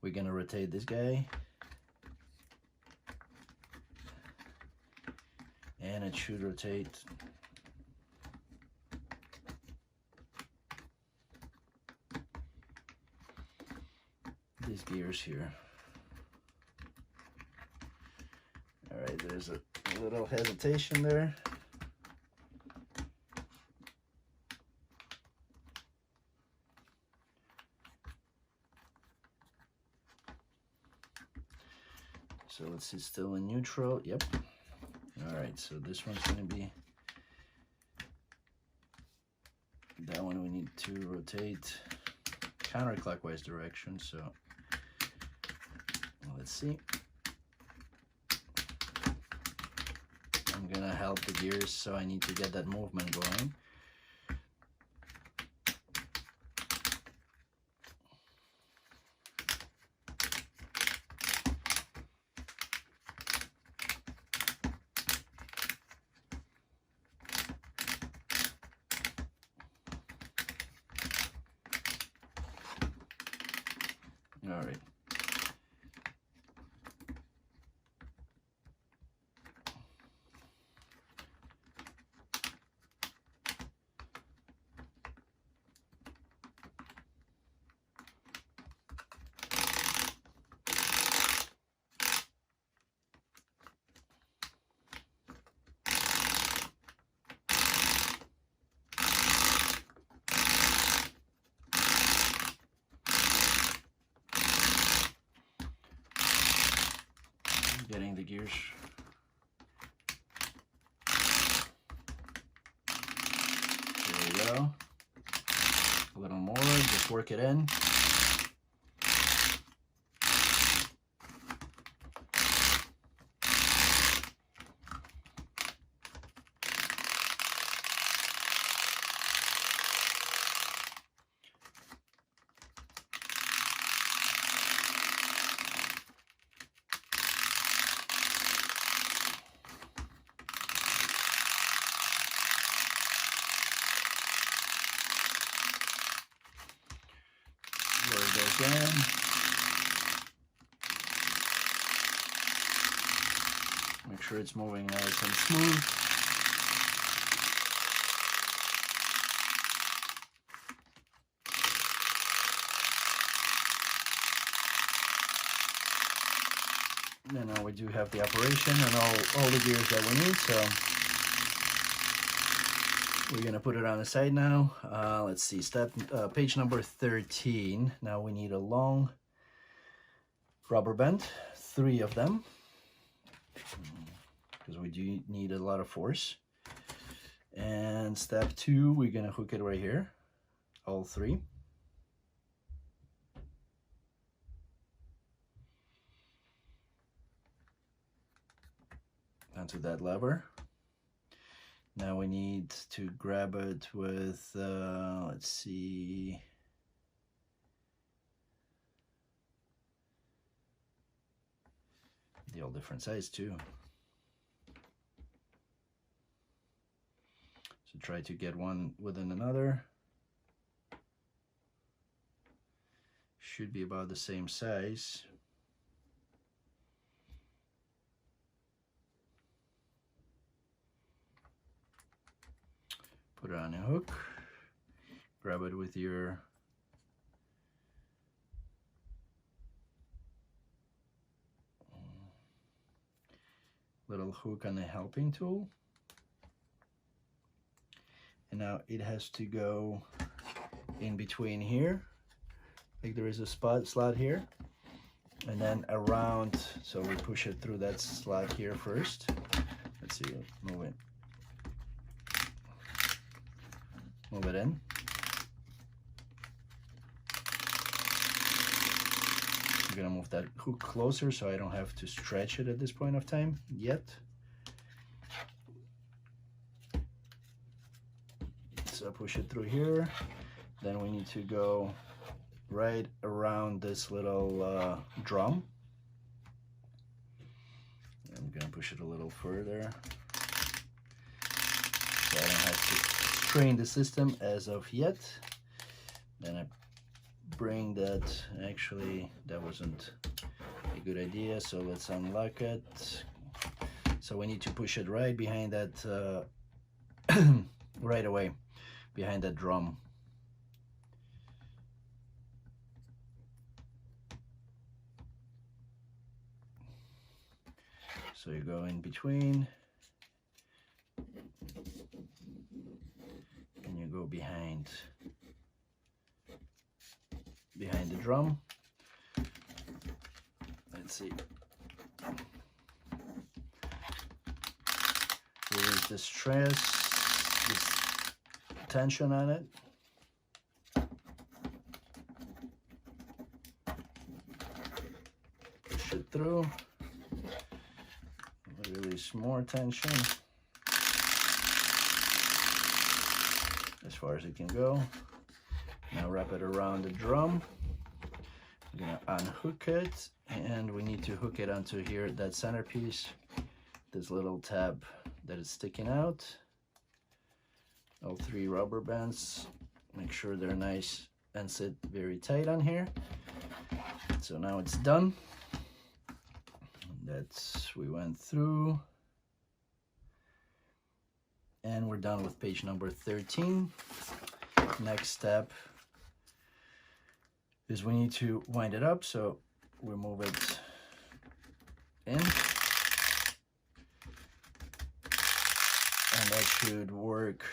we're gonna rotate this guy, and it should rotate these gears here. All right, there's a little hesitation there. So let's see, still in neutral. Yep. All right, so this one's gonna be, that one we need to rotate counterclockwise direction. So let's see. I'm gonna help the gears, so I need to get that movement going. All right. getting the gears. There we go. A little more, just work it in. Where it goes in. Make sure it's moving nice and smooth. And now we do have the operation and all the gears that we need, so we're gonna put it on the side now. Let's see, page number 13. Now we need a long rubber band, 3 of them, because we do need a lot of force. And step 2, we're gonna hook it right here, all 3. Onto that lever. Now we need to grab it with, let's see, they're all different size too. So try to get one within another. Should be about the same size. Put it on a hook, grab it with your little hook on the helping tool. And now it has to go in between here, like there is a slot here, and then around, so we push it through that slot here first. Let's see, move it. Move it in. I'm gonna move that hook closer so I don't have to stretch it at this point of time yet. So push it through here. Then we need to go right around this little drum. I'm gonna push it a little further so I don't have to strain the system as of yet. Then I bring that, actually that wasn't a good idea, so let's unlock it. So we need to push it right behind that, right away, behind that drum. So you go in between, and you go behind the drum. Let's see. Release the stress, this tension on it. Push it through. Release more tension as far as it can go. Now wrap it around the drum. I'm gonna unhook it, and we need to hook it onto here, that centerpiece, this little tab that is sticking out. All 3 rubber bands, make sure they're nice and sit very tight on here. So now it's done. We went through, and we're done with page number 13. Next step is we need to wind it up, so we move it in, and that should work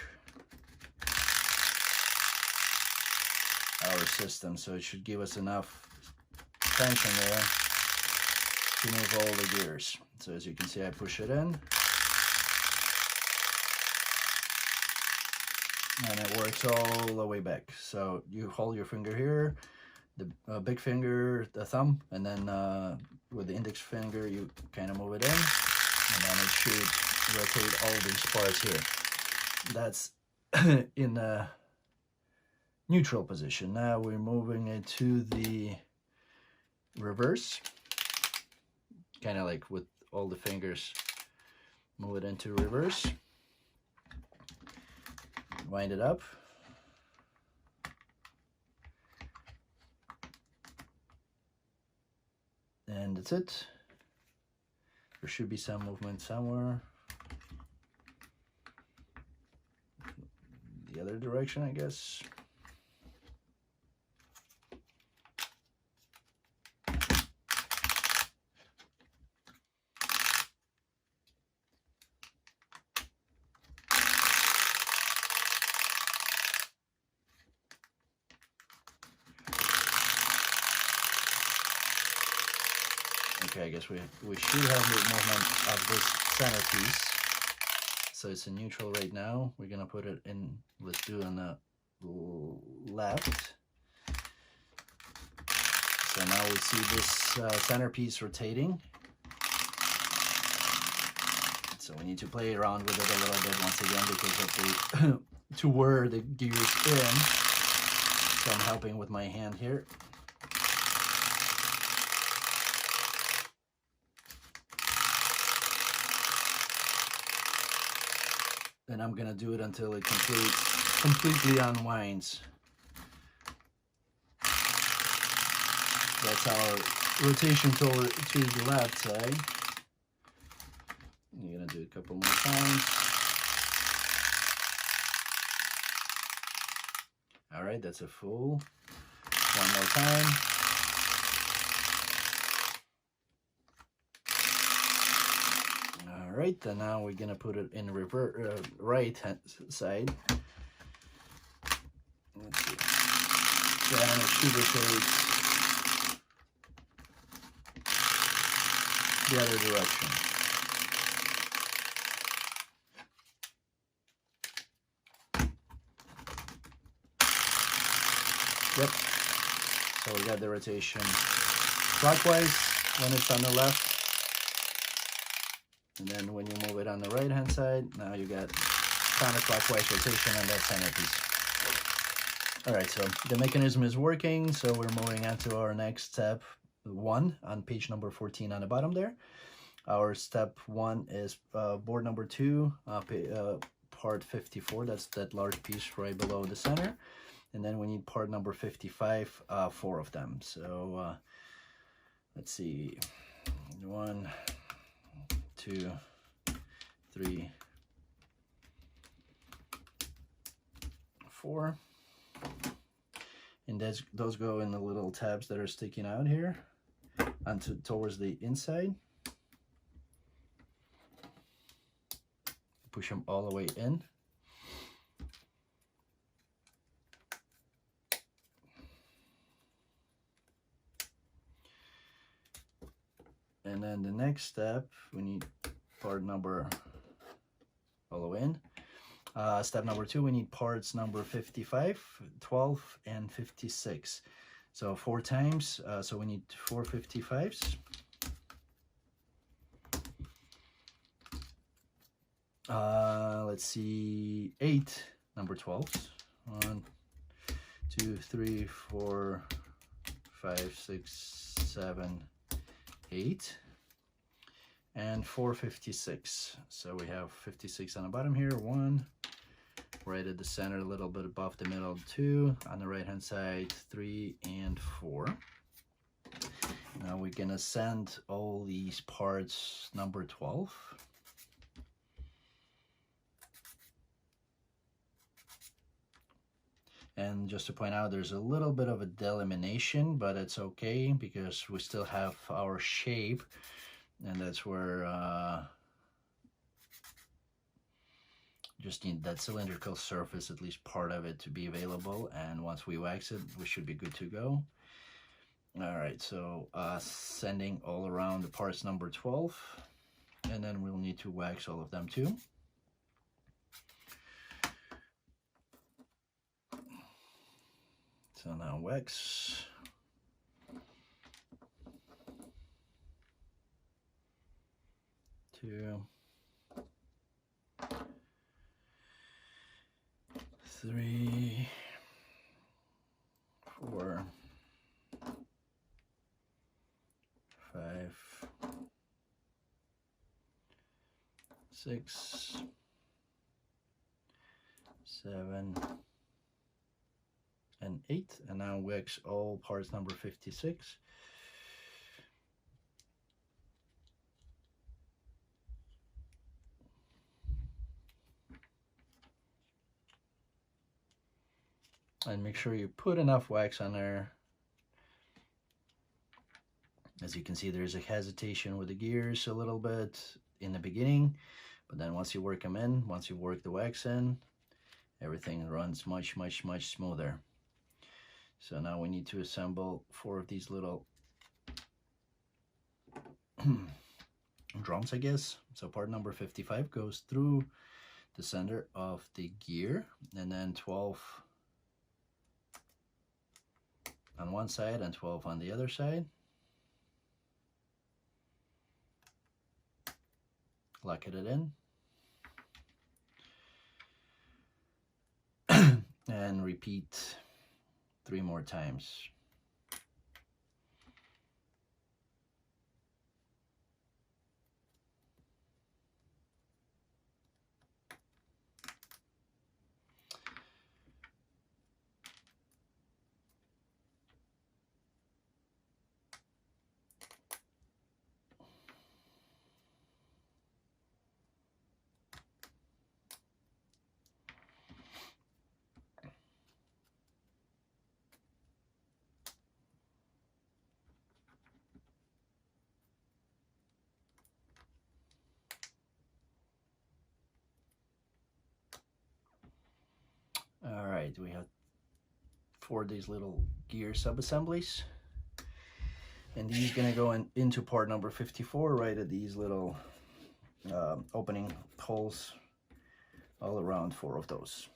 our system, so it should give us enough tension there to move all the gears. So as you can see, I push it in, and it works all the way back. So you hold your finger here, the big finger, the thumb, and then with the index finger you kind of move it in, and then it should rotate all these parts here. That's in a neutral position. Now we're moving it to the reverse, kind of like with all the fingers, move it into reverse, wind it up, and that's it. There should be some movement somewhere. The other direction, I guess. Okay, I guess we should have the movement of this centerpiece. So it's in neutral right now. We're gonna put it in, let's do on the left. So now we see this centerpiece rotating. So we need to play around with it a little bit once again because of the to where the gears in. So I'm helping with my hand here. And I'm gonna do it until it completely unwinds. That's our rotation to the left side. You're gonna do it a couple more times. All right, that's a full. One more time. All right, and now we're gonna put it in reverse, right hand side. Let's see. Then it should rotate the other direction. Yep. So we got the rotation clockwise when it's on the left. And then when you move it on the right hand side, now you got counterclockwise rotation on that centerpiece. All right, so the mechanism is working. So we're moving on to our next step 1 on page number 14 on the bottom there. Our step 1 is board number 2, part 54. That's that large piece right below the center. And then we need part number 55, 4 of them. So let's see, 1, 2, 3, 4. And those go in the little tabs that are sticking out here and towards the inside. Push them all the way in. And then the next step, we need part number all the way in. Step number 2, we need parts number 55, 12, and 56. So 4 times, so we need 4 55s. Let's see, 8 number 12s. 1, 2, 3, 4, 5, 6, 7, 8. And 4 56. So we have 56 on the bottom here. 1, right at the center, a little bit above the middle. 2 on the right hand side. 3 and 4. Now we're gonna send all these parts number 12. And just to point out, there's a little bit of a delimitation, but it's okay because we still have our shape, and that's where just need that cylindrical surface, at least part of it, to be available. And once we wax it, we should be good to go. All right, so sanding all around the parts number 12, and then we'll need to wax all of them too. So now wax. Two, three, four, five, six, seven, and 8, and now wax all parts number 56. And make sure you put enough wax on there. As you can see, there's a hesitation with the gears a little bit in the beginning, but then once you work them in, once you work the wax in, everything runs much smoother. So now we need to assemble 4 of these little drums, I guess. So part number 55 goes through the center of the gear, and then 12 on one side and 12 on the other side. Lock it in. And repeat 3 more times. All right, we have 4 of these little gear sub-assemblies, and these gonna go into part number 54, right at these little opening holes all around 4 of those.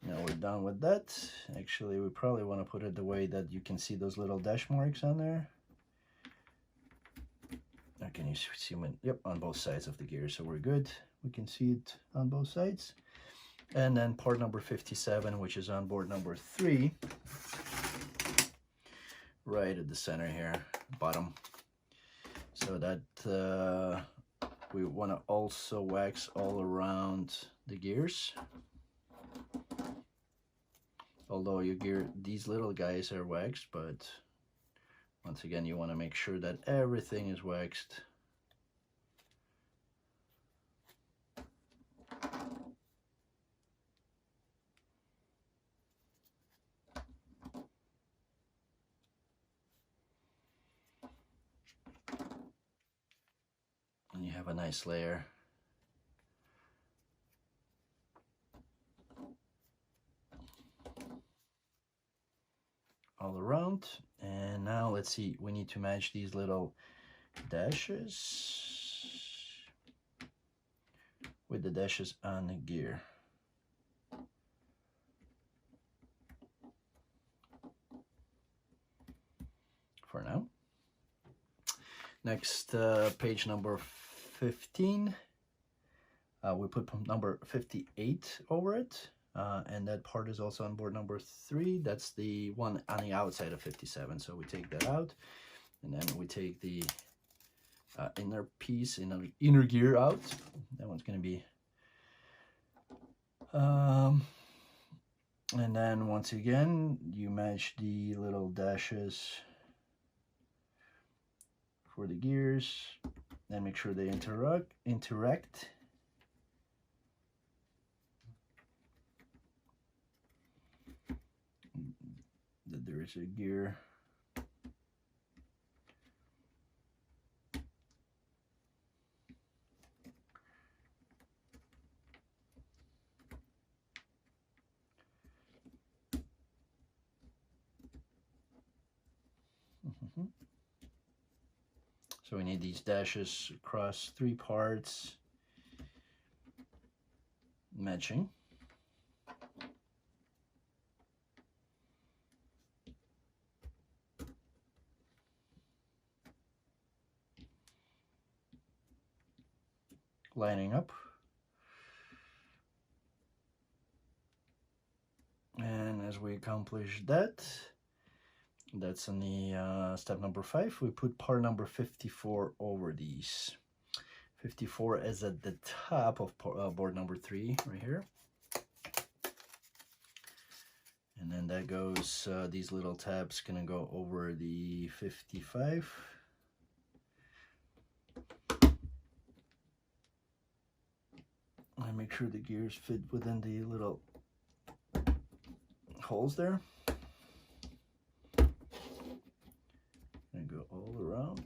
Now we're done with that. Actually, we probably want to put it the way that you can see those little dash marks on there. Now can you see them? Yep, on both sides of the gear, so we're good. We can see it on both sides. And then part number 57, which is on board number 3, right at the center here, bottom. So that we want to also wax all around the gears. Although your gear, these little guys are waxed, but once again, you want to make sure that everything is waxed. And you have a nice layer. All around. And now let's see, we need to match these little dashes with the dashes on the gear. For now. Next, page number 15. We put number 58 over it. And that part is also on board number 3. That's the one on the outside of 57. So we take that out, and then we take the inner piece, inner gear out. That one's going to be, and then once again, you match the little dashes for the gears, and make sure they interact. That there is a gear. So we need these dashes across 3 parts, matching. Lining up. And as we accomplish that, that's in the step number 5. We put part number 54 over these. 54 is at the top of board number 3 right here. And then that goes, these little tabs gonna go over the 55. And make sure the gears fit within the little holes there. And go all around.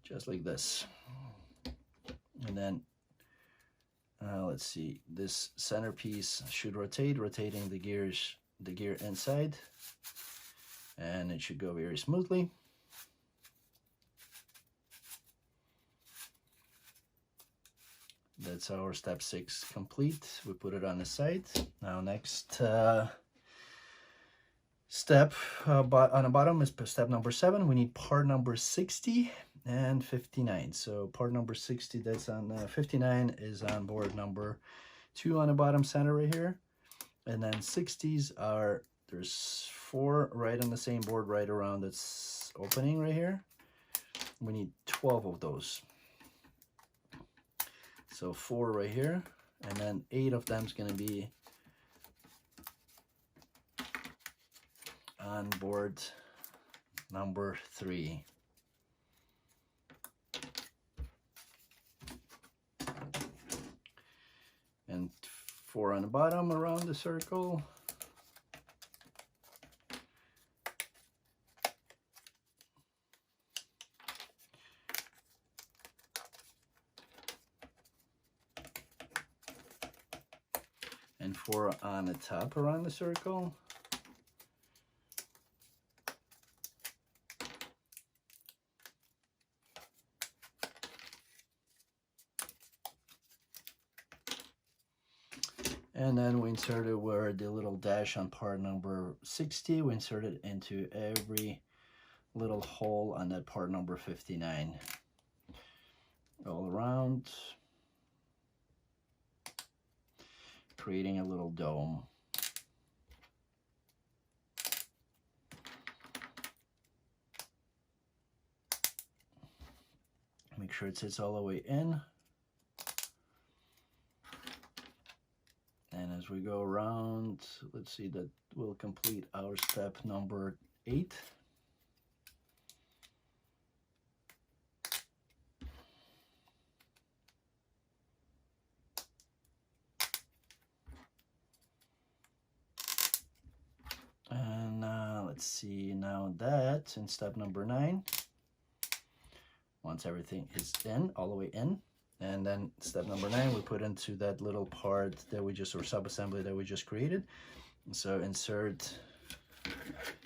Just like this. And then let's see, this centerpiece should rotate, rotating the gear inside, and it should go very smoothly. That's our step 6 complete. We put it on the side. Now next step on the bottom is step number 7. We need part number 60 and 59. So part number 60, that's on 59 is on board number 2 on the bottom center right here. And then 60s are, there's 4 right on the same board right around this opening right here. We need 12 of those. So 4 right here, and then 8 of them is going to be on board number 3. And 4 on the bottom around the circle. And 4 on the top around the circle. And then we inserted where the little dash on part number 60, we inserted into every little hole on that part number 59. All around, creating a little dome. Make sure it sits all the way in. And as we go around, let's see, that will complete our step number 8. And let's see, now that in step number 9, once everything is in, all the way in, and then step number 9, we put into that little part that we just, or sub-assembly that we just created. So insert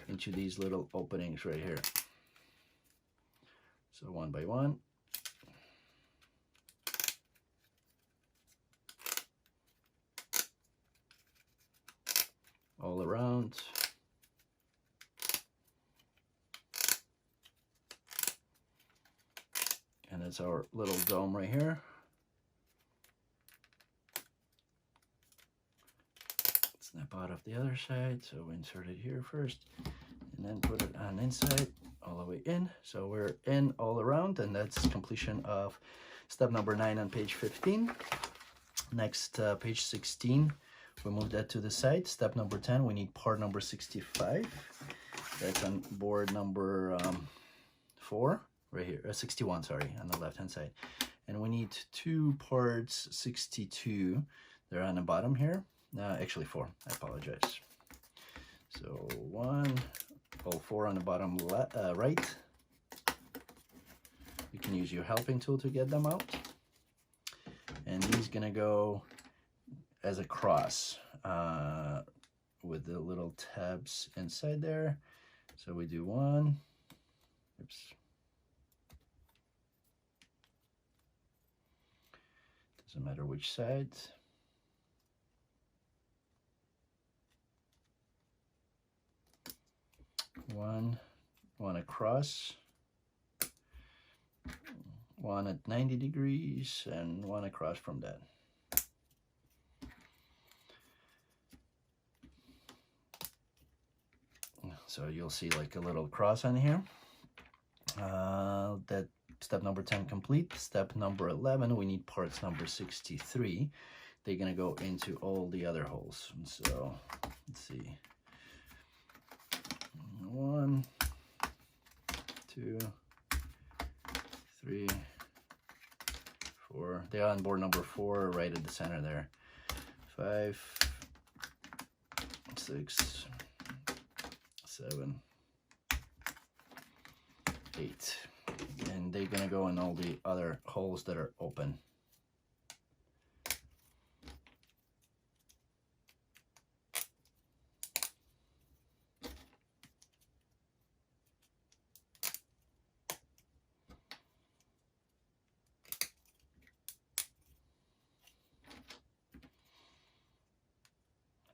into these little openings right here. So one by one. All around. And that's our little dome right here. Snap out of the other side, so we insert it here first, and then put it on inside, all the way in. So we're in all around, and that's completion of step number 9 on page 15. Next, page 16, we move that to the side. Step number 10, we need part number 65. That's on board number 4. Right here, 61, sorry, on the left-hand side. And we need 2 parts 62. They're on the bottom here. Actually 4, I apologize. So 1, all 4 on the bottom right. You can use your helping tool to get them out. And these gonna go as a cross with the little tabs inside there. So we do one, oops, doesn't matter which side. One across, one at 90 degrees, and one across from that. So you'll see like a little cross on here. That step number 10 complete. Step number 11, we need parts number 63. They're gonna go into all the other holes. So let's see. 1, 2, 3, 4. They're on board number 4, right at the center there. 5, 6, 7, 8. And they're gonna go in all the other holes that are open.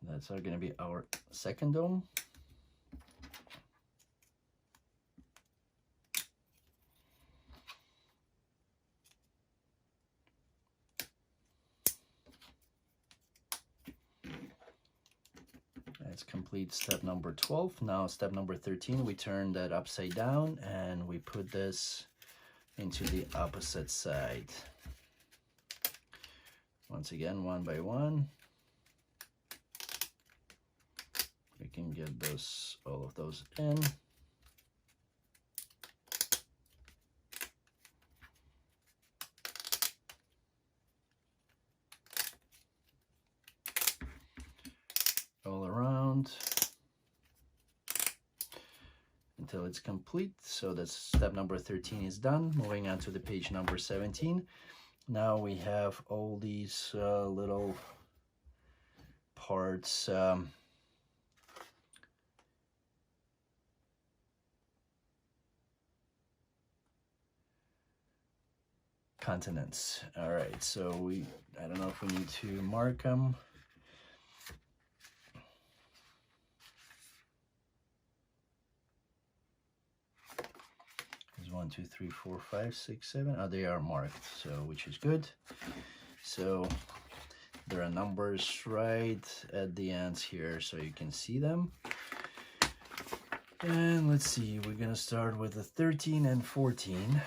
That's going to be our second dome. That's complete step number 12. Now step number 13, we turn that upside down and we put this into the opposite side. Once again, one by one. We can get all of those in. All around until it's complete. So that's step number 13 is done. Moving on to the page number 17. Now we have all these little parts continents. All right, so I don't know if we need to mark them. There's 1, 2, 3, 4, 5, 6, 7. Oh, they are marked, so which is good. So there are numbers right at the ends here, so you can see them. And let's see, we're gonna start with the 13 and 14.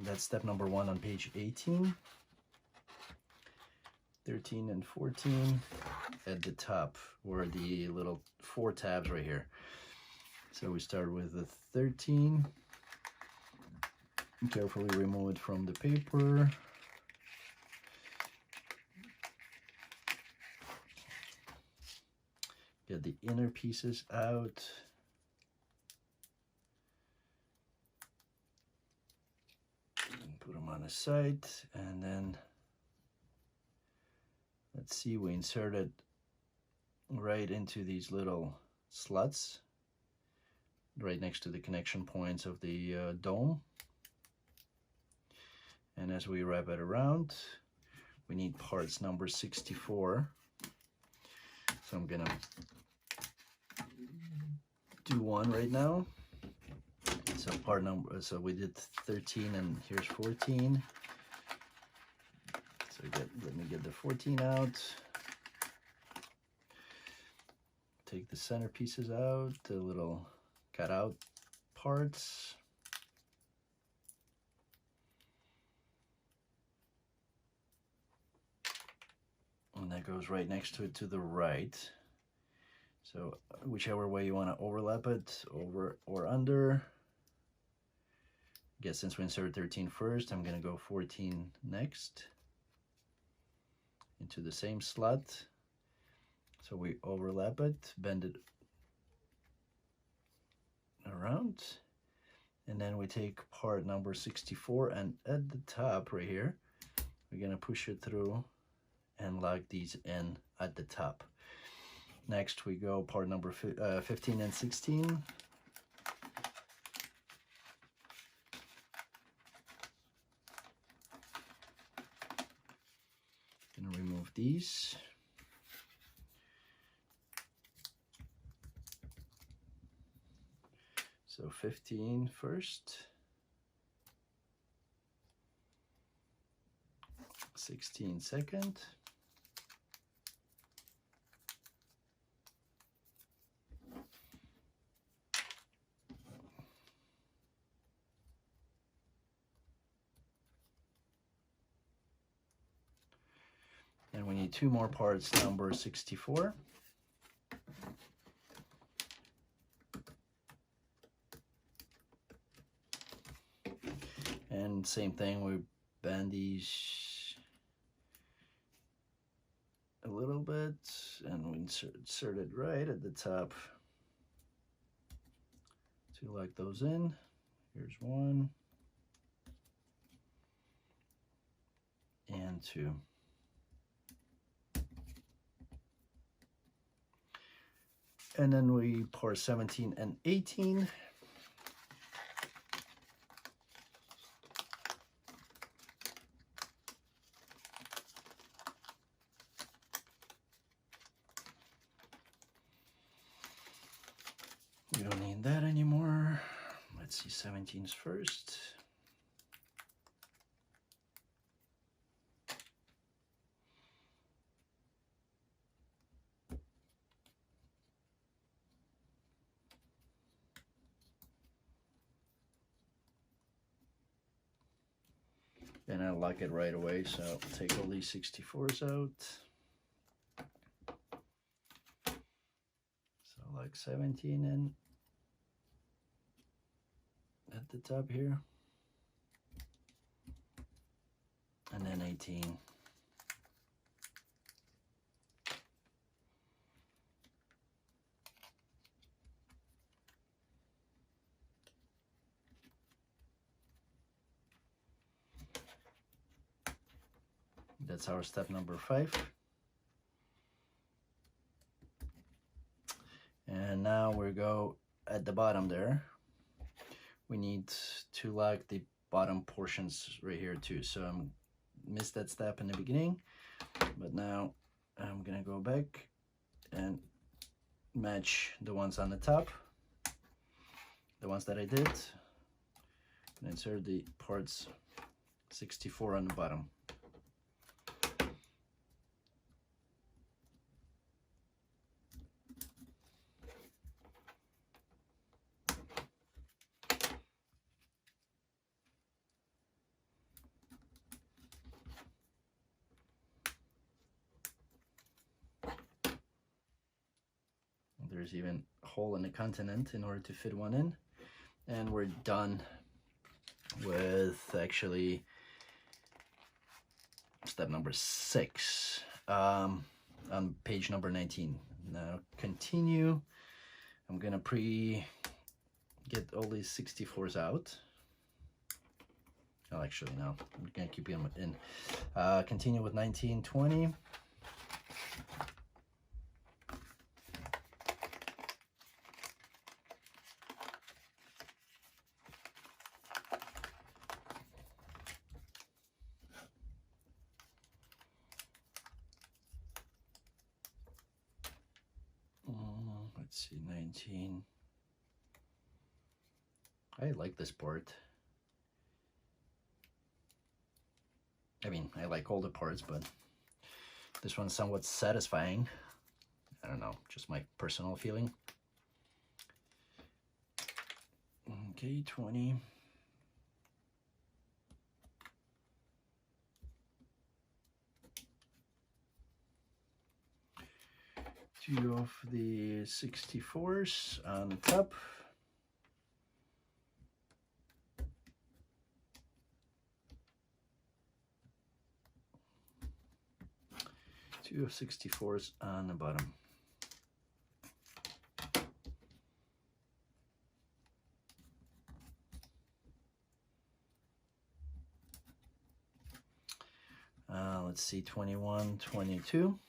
That's step number 1 on page 18. 13 and 14 at the top were the little 4 tabs right here. So we start with the 13. Carefully remove it from the paper. Get the inner pieces out. Put them on the side, and then let's see, we insert it right into these little slots right next to the connection points of the dome. And as we wrap it around, we need parts number 64. So I'm gonna do one right now. So part number, so we did 13 and here's 14. So let me get the 14 out. Take the center pieces out, the little cutout parts. And that goes right next to it to the right. So whichever way you want to overlap it, over or under. I guess since we insert 13 first, I'm going to go 14 next into the same slot. So we overlap it, bend it around, and then we take part number 64, and at the top right here, we're going to push it through and lock these in at the top. Next we go part number 15 and 16. Gonna remove these. So 15 first, 16 second, and we need two more parts, number 64. And same thing, we bend these a little bit and we insert it right at the top to lock those in. Here's one and two. And then we pour 17 and 18. We don't need that anymore. Let's see, 17's first. And I lock it right away, so take all these 64s out. So like 17 in at the top here, and then 18. That's our step number 5. And now we go at the bottom there. We need to lock the bottom portions right here too. So I missed that step in the beginning, but now I'm gonna go back and match the ones on the top, the ones that I did, and insert the parts 64 on the bottom. There's even a hole in the continent in order to fit one in. And we're done with actually step number 6 on page number 19. Now continue. I'm gonna get all these 64s out. Oh, actually no, I'm gonna keep them in. Continue with 19, 20. Let's see, 19. I like this part. I mean, I like all the parts, but this one's somewhat satisfying. I don't know, just my personal feeling. Okay, 20. Two of the 64s on the top. Two of 64s on the bottom. Let's see, 21, 22.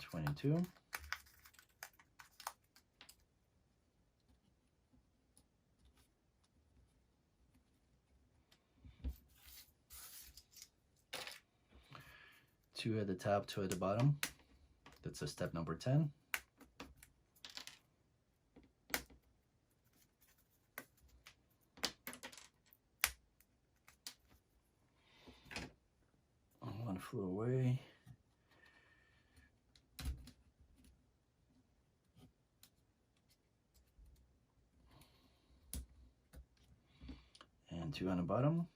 and 22. Two at the top, two at the bottom. That's a step number 10. One flew away. And two on the bottom.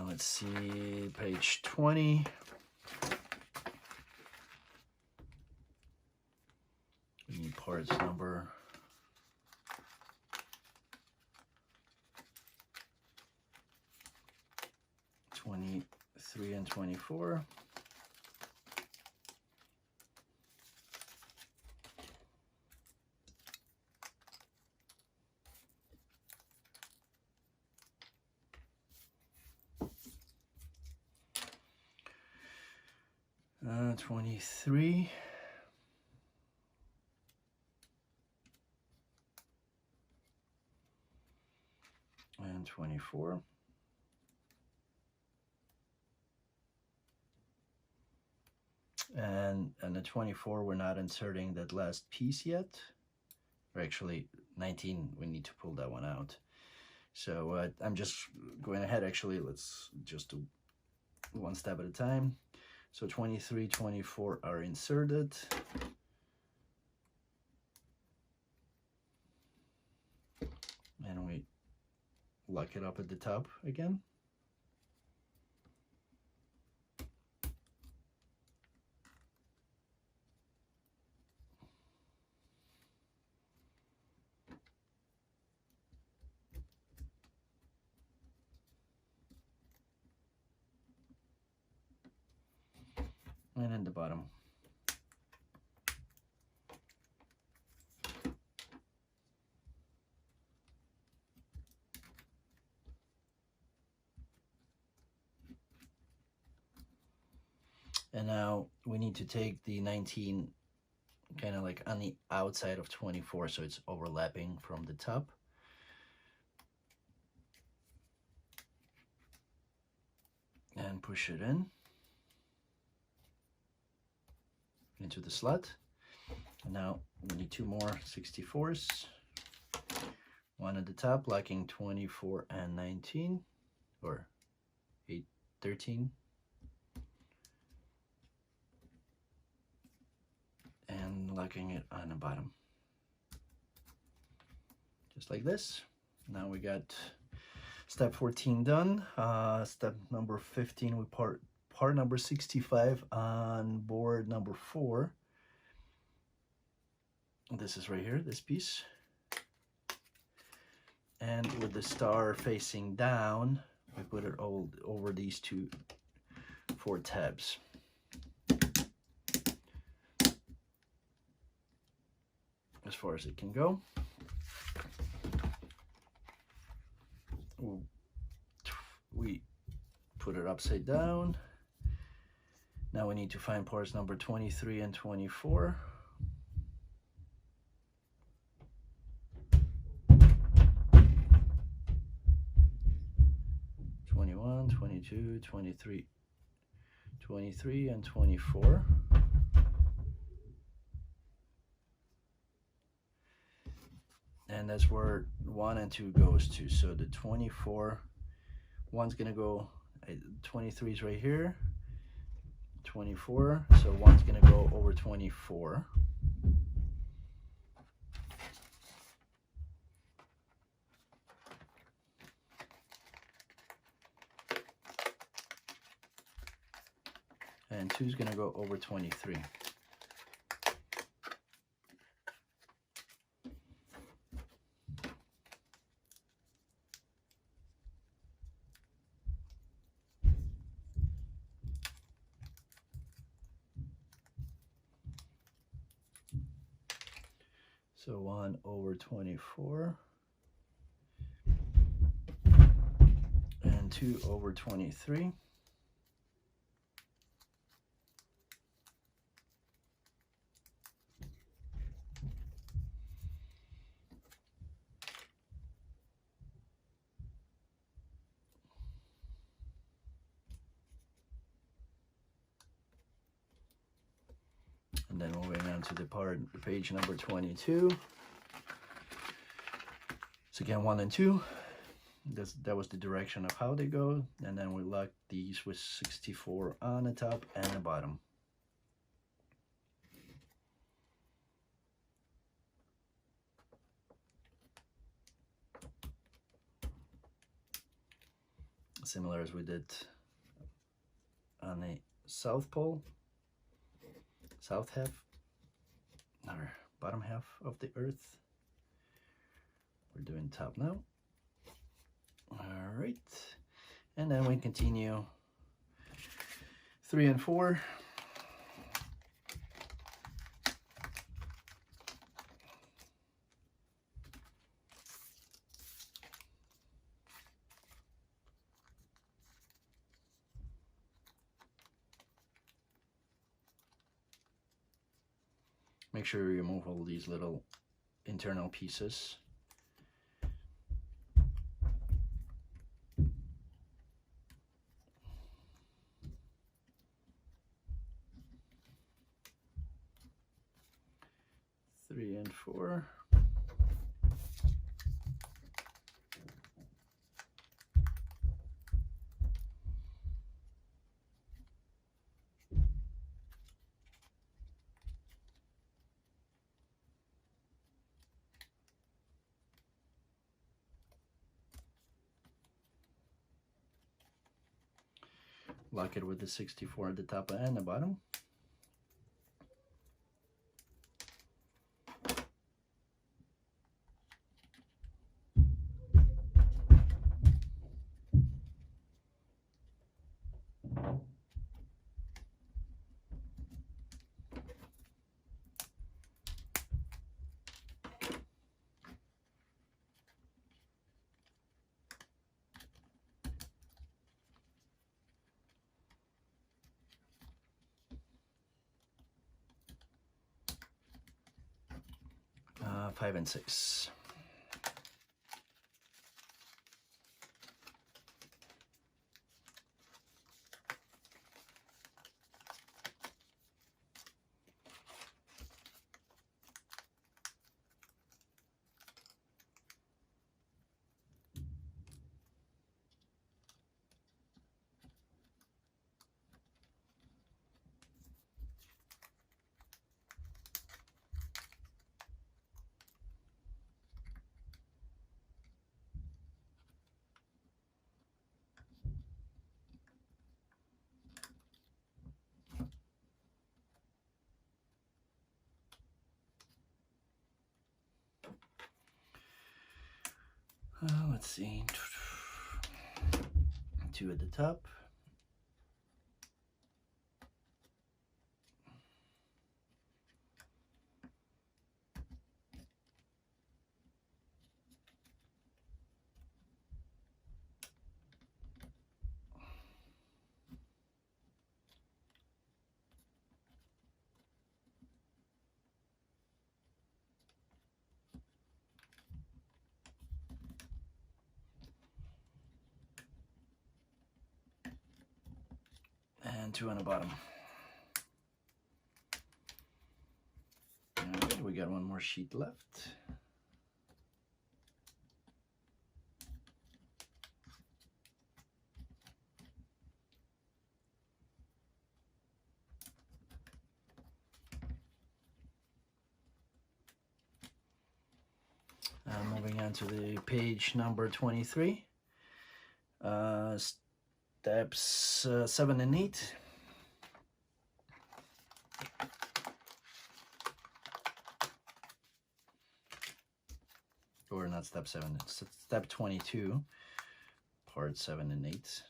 Let's see, page 20. We need parts number 23 and 24. Uh, 23. And 24. And the 24, we're not inserting that last piece yet. Or actually, 19, we need to pull that one out. So I'm just going ahead, actually, let's just do one step at a time. So 23, 24 are inserted. And we lock it up at the top again. And in the bottom. And now we need to take the 19 kind of like on the outside of 24, so it's overlapping from the top. And push it in into the slot. And now we need two more 64s. One at the top, locking 24 and 19, or 8, 13. And locking it on the bottom. Just like this. Now we got step 14 done. Step number 15, we part number 65 on board number 4. This is right here, this piece. And with the star facing down, we put it all over these 4 tabs. As far as it can go. We put it upside down. Now we need to find parts number 23 and 24. '21, '22, '23, '23, and '24. And that's where 1 and 2 goes to. So the 24, one's gonna go, 23 is right here, 24, so one's gonna go over 24. And 2 is gonna go over 23. So 1 over 24. 2/23. And then moving on to the page number 22. So again, 1 and 2. That was the direction of how they go. And then we lock these with 64 on the top and the bottom. Similar as we did on the south pole, south half, or bottom half of the Earth. We're doing top now. All right, and then we continue 3 and 4. Make sure you remove all these little internal pieces. Three and 4. Lock it with the 64 at the top and the bottom. Five and 6. Let's see, 2 at the top. And 2 on the bottom. All right, we got one more sheet left. Moving on to the page number 23. Steps 7 and 8. Or not step 7, it's step 22, part 7 and 8.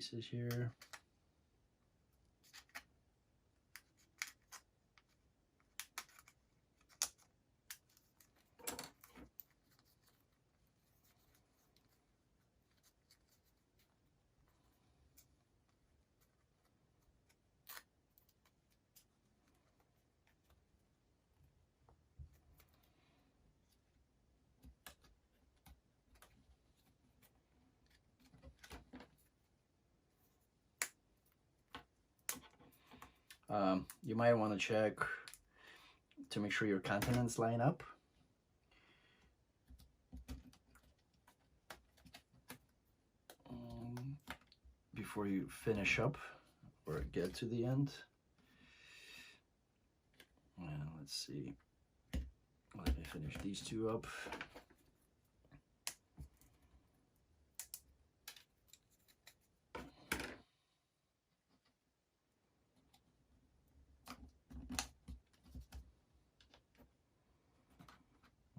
pieces here. You might want to check to make sure your continents line up. Before you finish up or get to the end. And let's see. Let me finish these two up.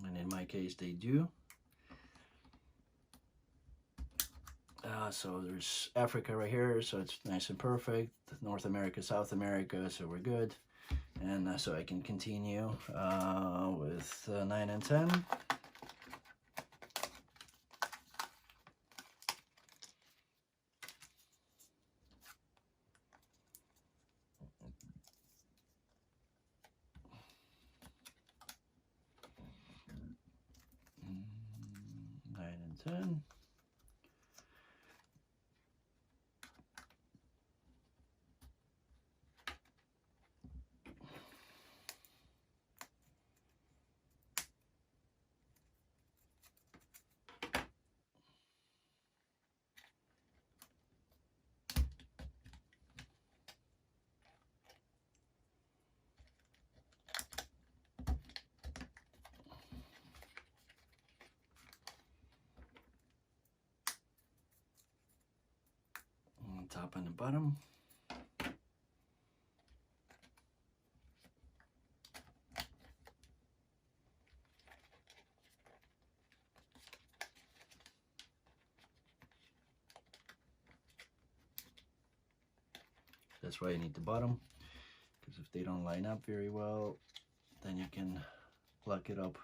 And in my case, they do. So there's Africa right here, so it's nice and perfect. North America, South America, so we're good. And so I can continue with 9 and 10. Nine and 10. Top and the bottom. That's why you need the bottom, because if they don't line up very well, then you can lock it up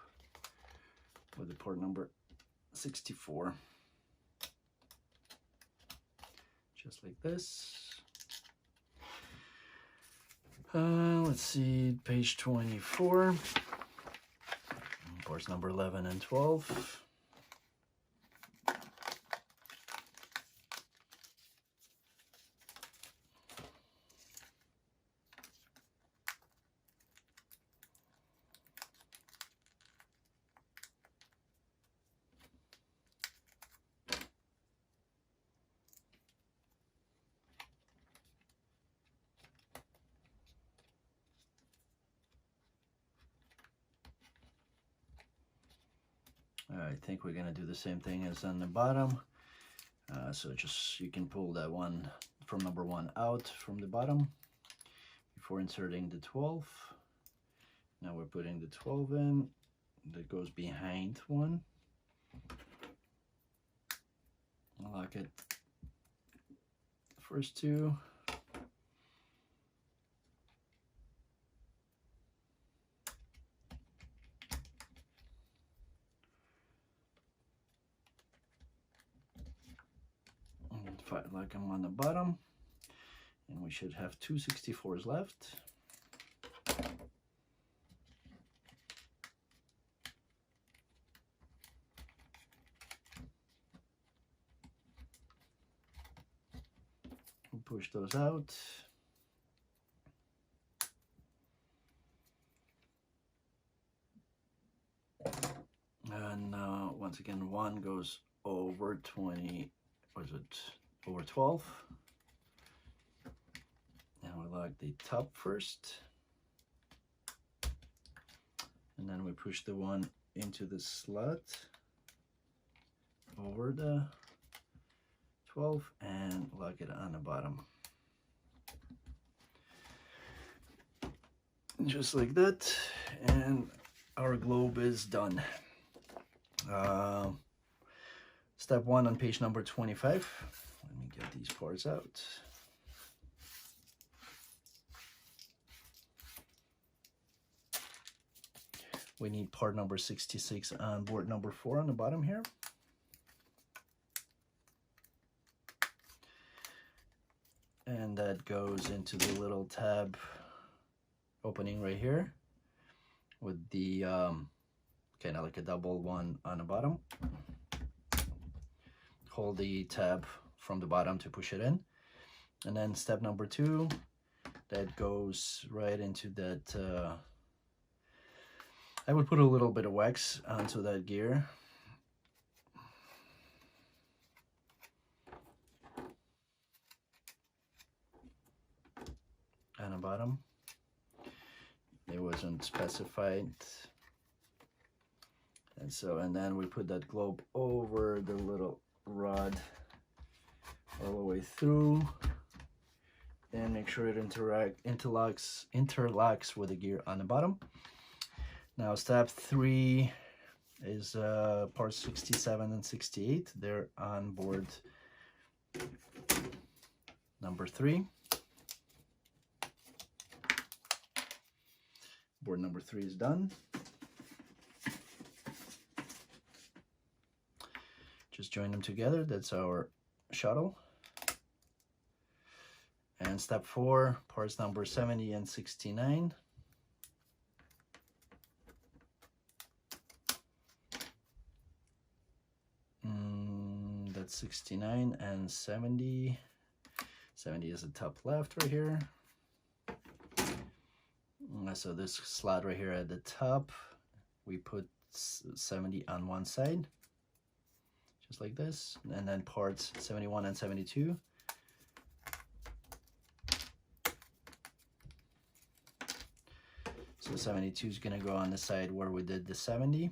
with the port number 64. Just like this. Let's see, page 24, ports number 11 and 12. I think we're gonna do the same thing as on the bottom. So just you can pull that one from number 1 out from the bottom before inserting the 12. Now we're putting the 12 in. That goes behind one. Lock it. First two. Like I'm on the bottom, and we should have 2 64s left. We'll push those out. And once again, one goes over 20, what is it? Over 12. Now we lock the top first, and then we push the one into the slot over the 12 and lock it on the bottom. Just like that, and our globe is done. Step 1 on page number 25. Let me get these parts out. We need part number 66 on board number 4 on the bottom here. And that goes into the little tab opening right here with the kind of like a double one on the bottom. Hold the tab from the bottom to push it in. And then step number 2, that goes right into that I would put a little bit of wax onto that gear. On the bottom. It wasn't specified. And then we put that globe over the little rod all the way through and make sure it interlocks with the gear on the bottom. Now step 3 is parts 67 and 68. They're on board number 3. Board number 3 is done. Just join them together. That's our shuttle. And step 4, parts number 70 and 69. That's 69 and 70. 70 is the top left right here. So this slot right here at the top, we put 70 on one side, just like this, and then parts 71 and 72. So 72 is going to go on the side where we did the 70.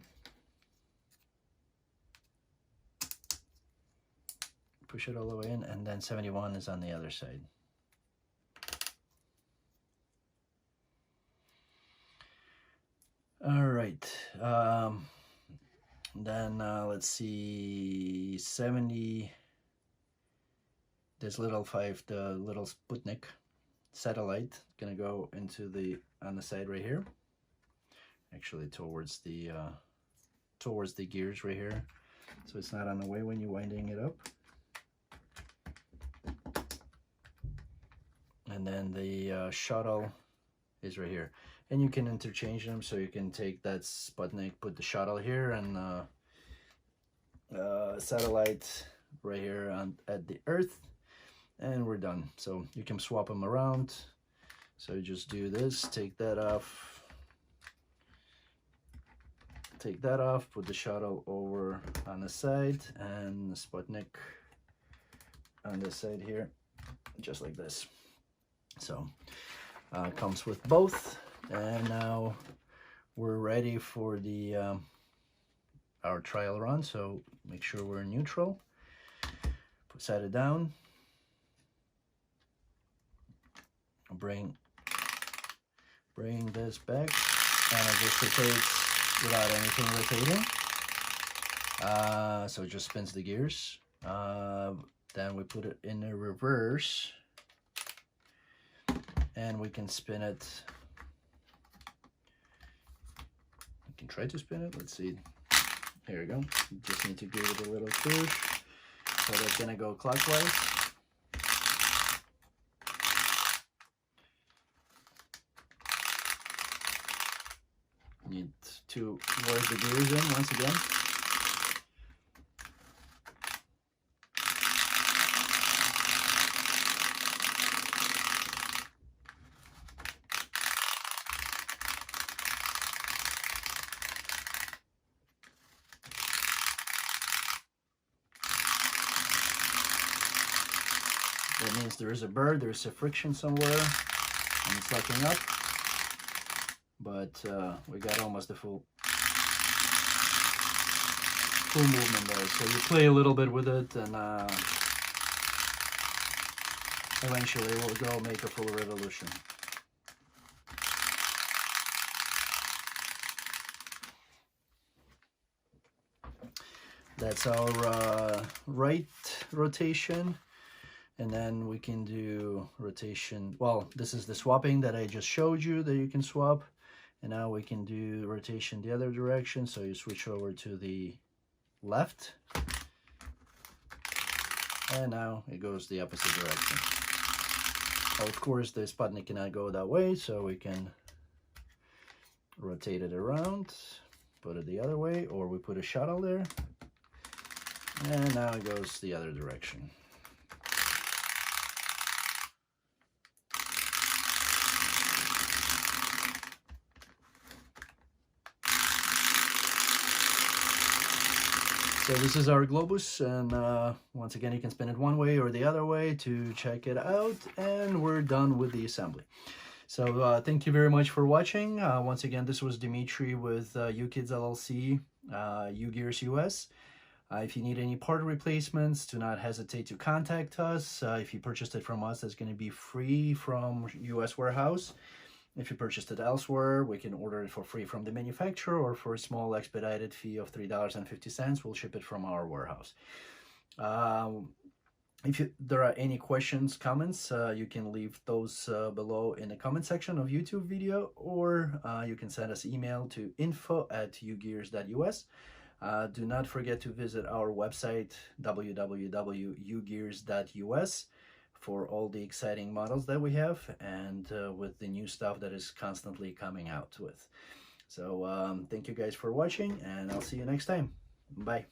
Push it all the way in, and then 71 is on the other side. All right, then let's see, 70, this little 5, the little Sputnik satellite, gonna go into on the side right here, actually towards the gears right here, so it's not on the way when you're winding it up. And then the shuttle is right here. And you can interchange them, so you can take that Sputnik, put the shuttle here, and satellite right here at the Earth, and we're done. So you can swap them around. So you just do this, take that off, put the shuttle over on the side, and the Sputnik on this side here, just like this. So comes with both. And now we're ready for the our trial run, so make sure we're neutral. Set it down. Bring this back, and it just rotates without anything rotating. So it just spins the gears. Then we put it in the reverse, and we can spin it. Can try to spin it. Let's see. Here we go. You just need to give it a little push. So that's gonna go clockwise. Need to work the gears in once again. That means there is a burr, there's a friction somewhere, and it's locking up. But we got almost the full movement there. So you play a little bit with it, and eventually we'll go make a full revolution. That's our right rotation. And then we can do rotation. Well, this is the swapping that I just showed you that you can swap. And now we can do rotation the other direction. So you switch over to the left. And now it goes the opposite direction. Of course, the Sputnik cannot go that way, so we can rotate it around, put it the other way, or we put a shuttle there. And now it goes the other direction. So this is our Globus, and once again you can spin it one way or the other way to check it out, and we're done with the assembly. So thank you very much for watching. Once again, this was Dimitri with UGears LLC, UGears US. If you need any part replacements, do not hesitate to contact us. If you purchased it from us, that's going to be free from US warehouse. If you purchased it elsewhere, we can order it for free from the manufacturer, or for a small expedited fee of $3.50, we'll ship it from our warehouse. If there are any questions, comments, you can leave those below in the comment section of YouTube video, or you can send us email to info@ugears.us. Do not forget to visit our website, www.ugears.us, for all the exciting models that we have, and with the new stuff that is constantly coming out with. So thank you guys for watching, and I'll see you next time. Bye.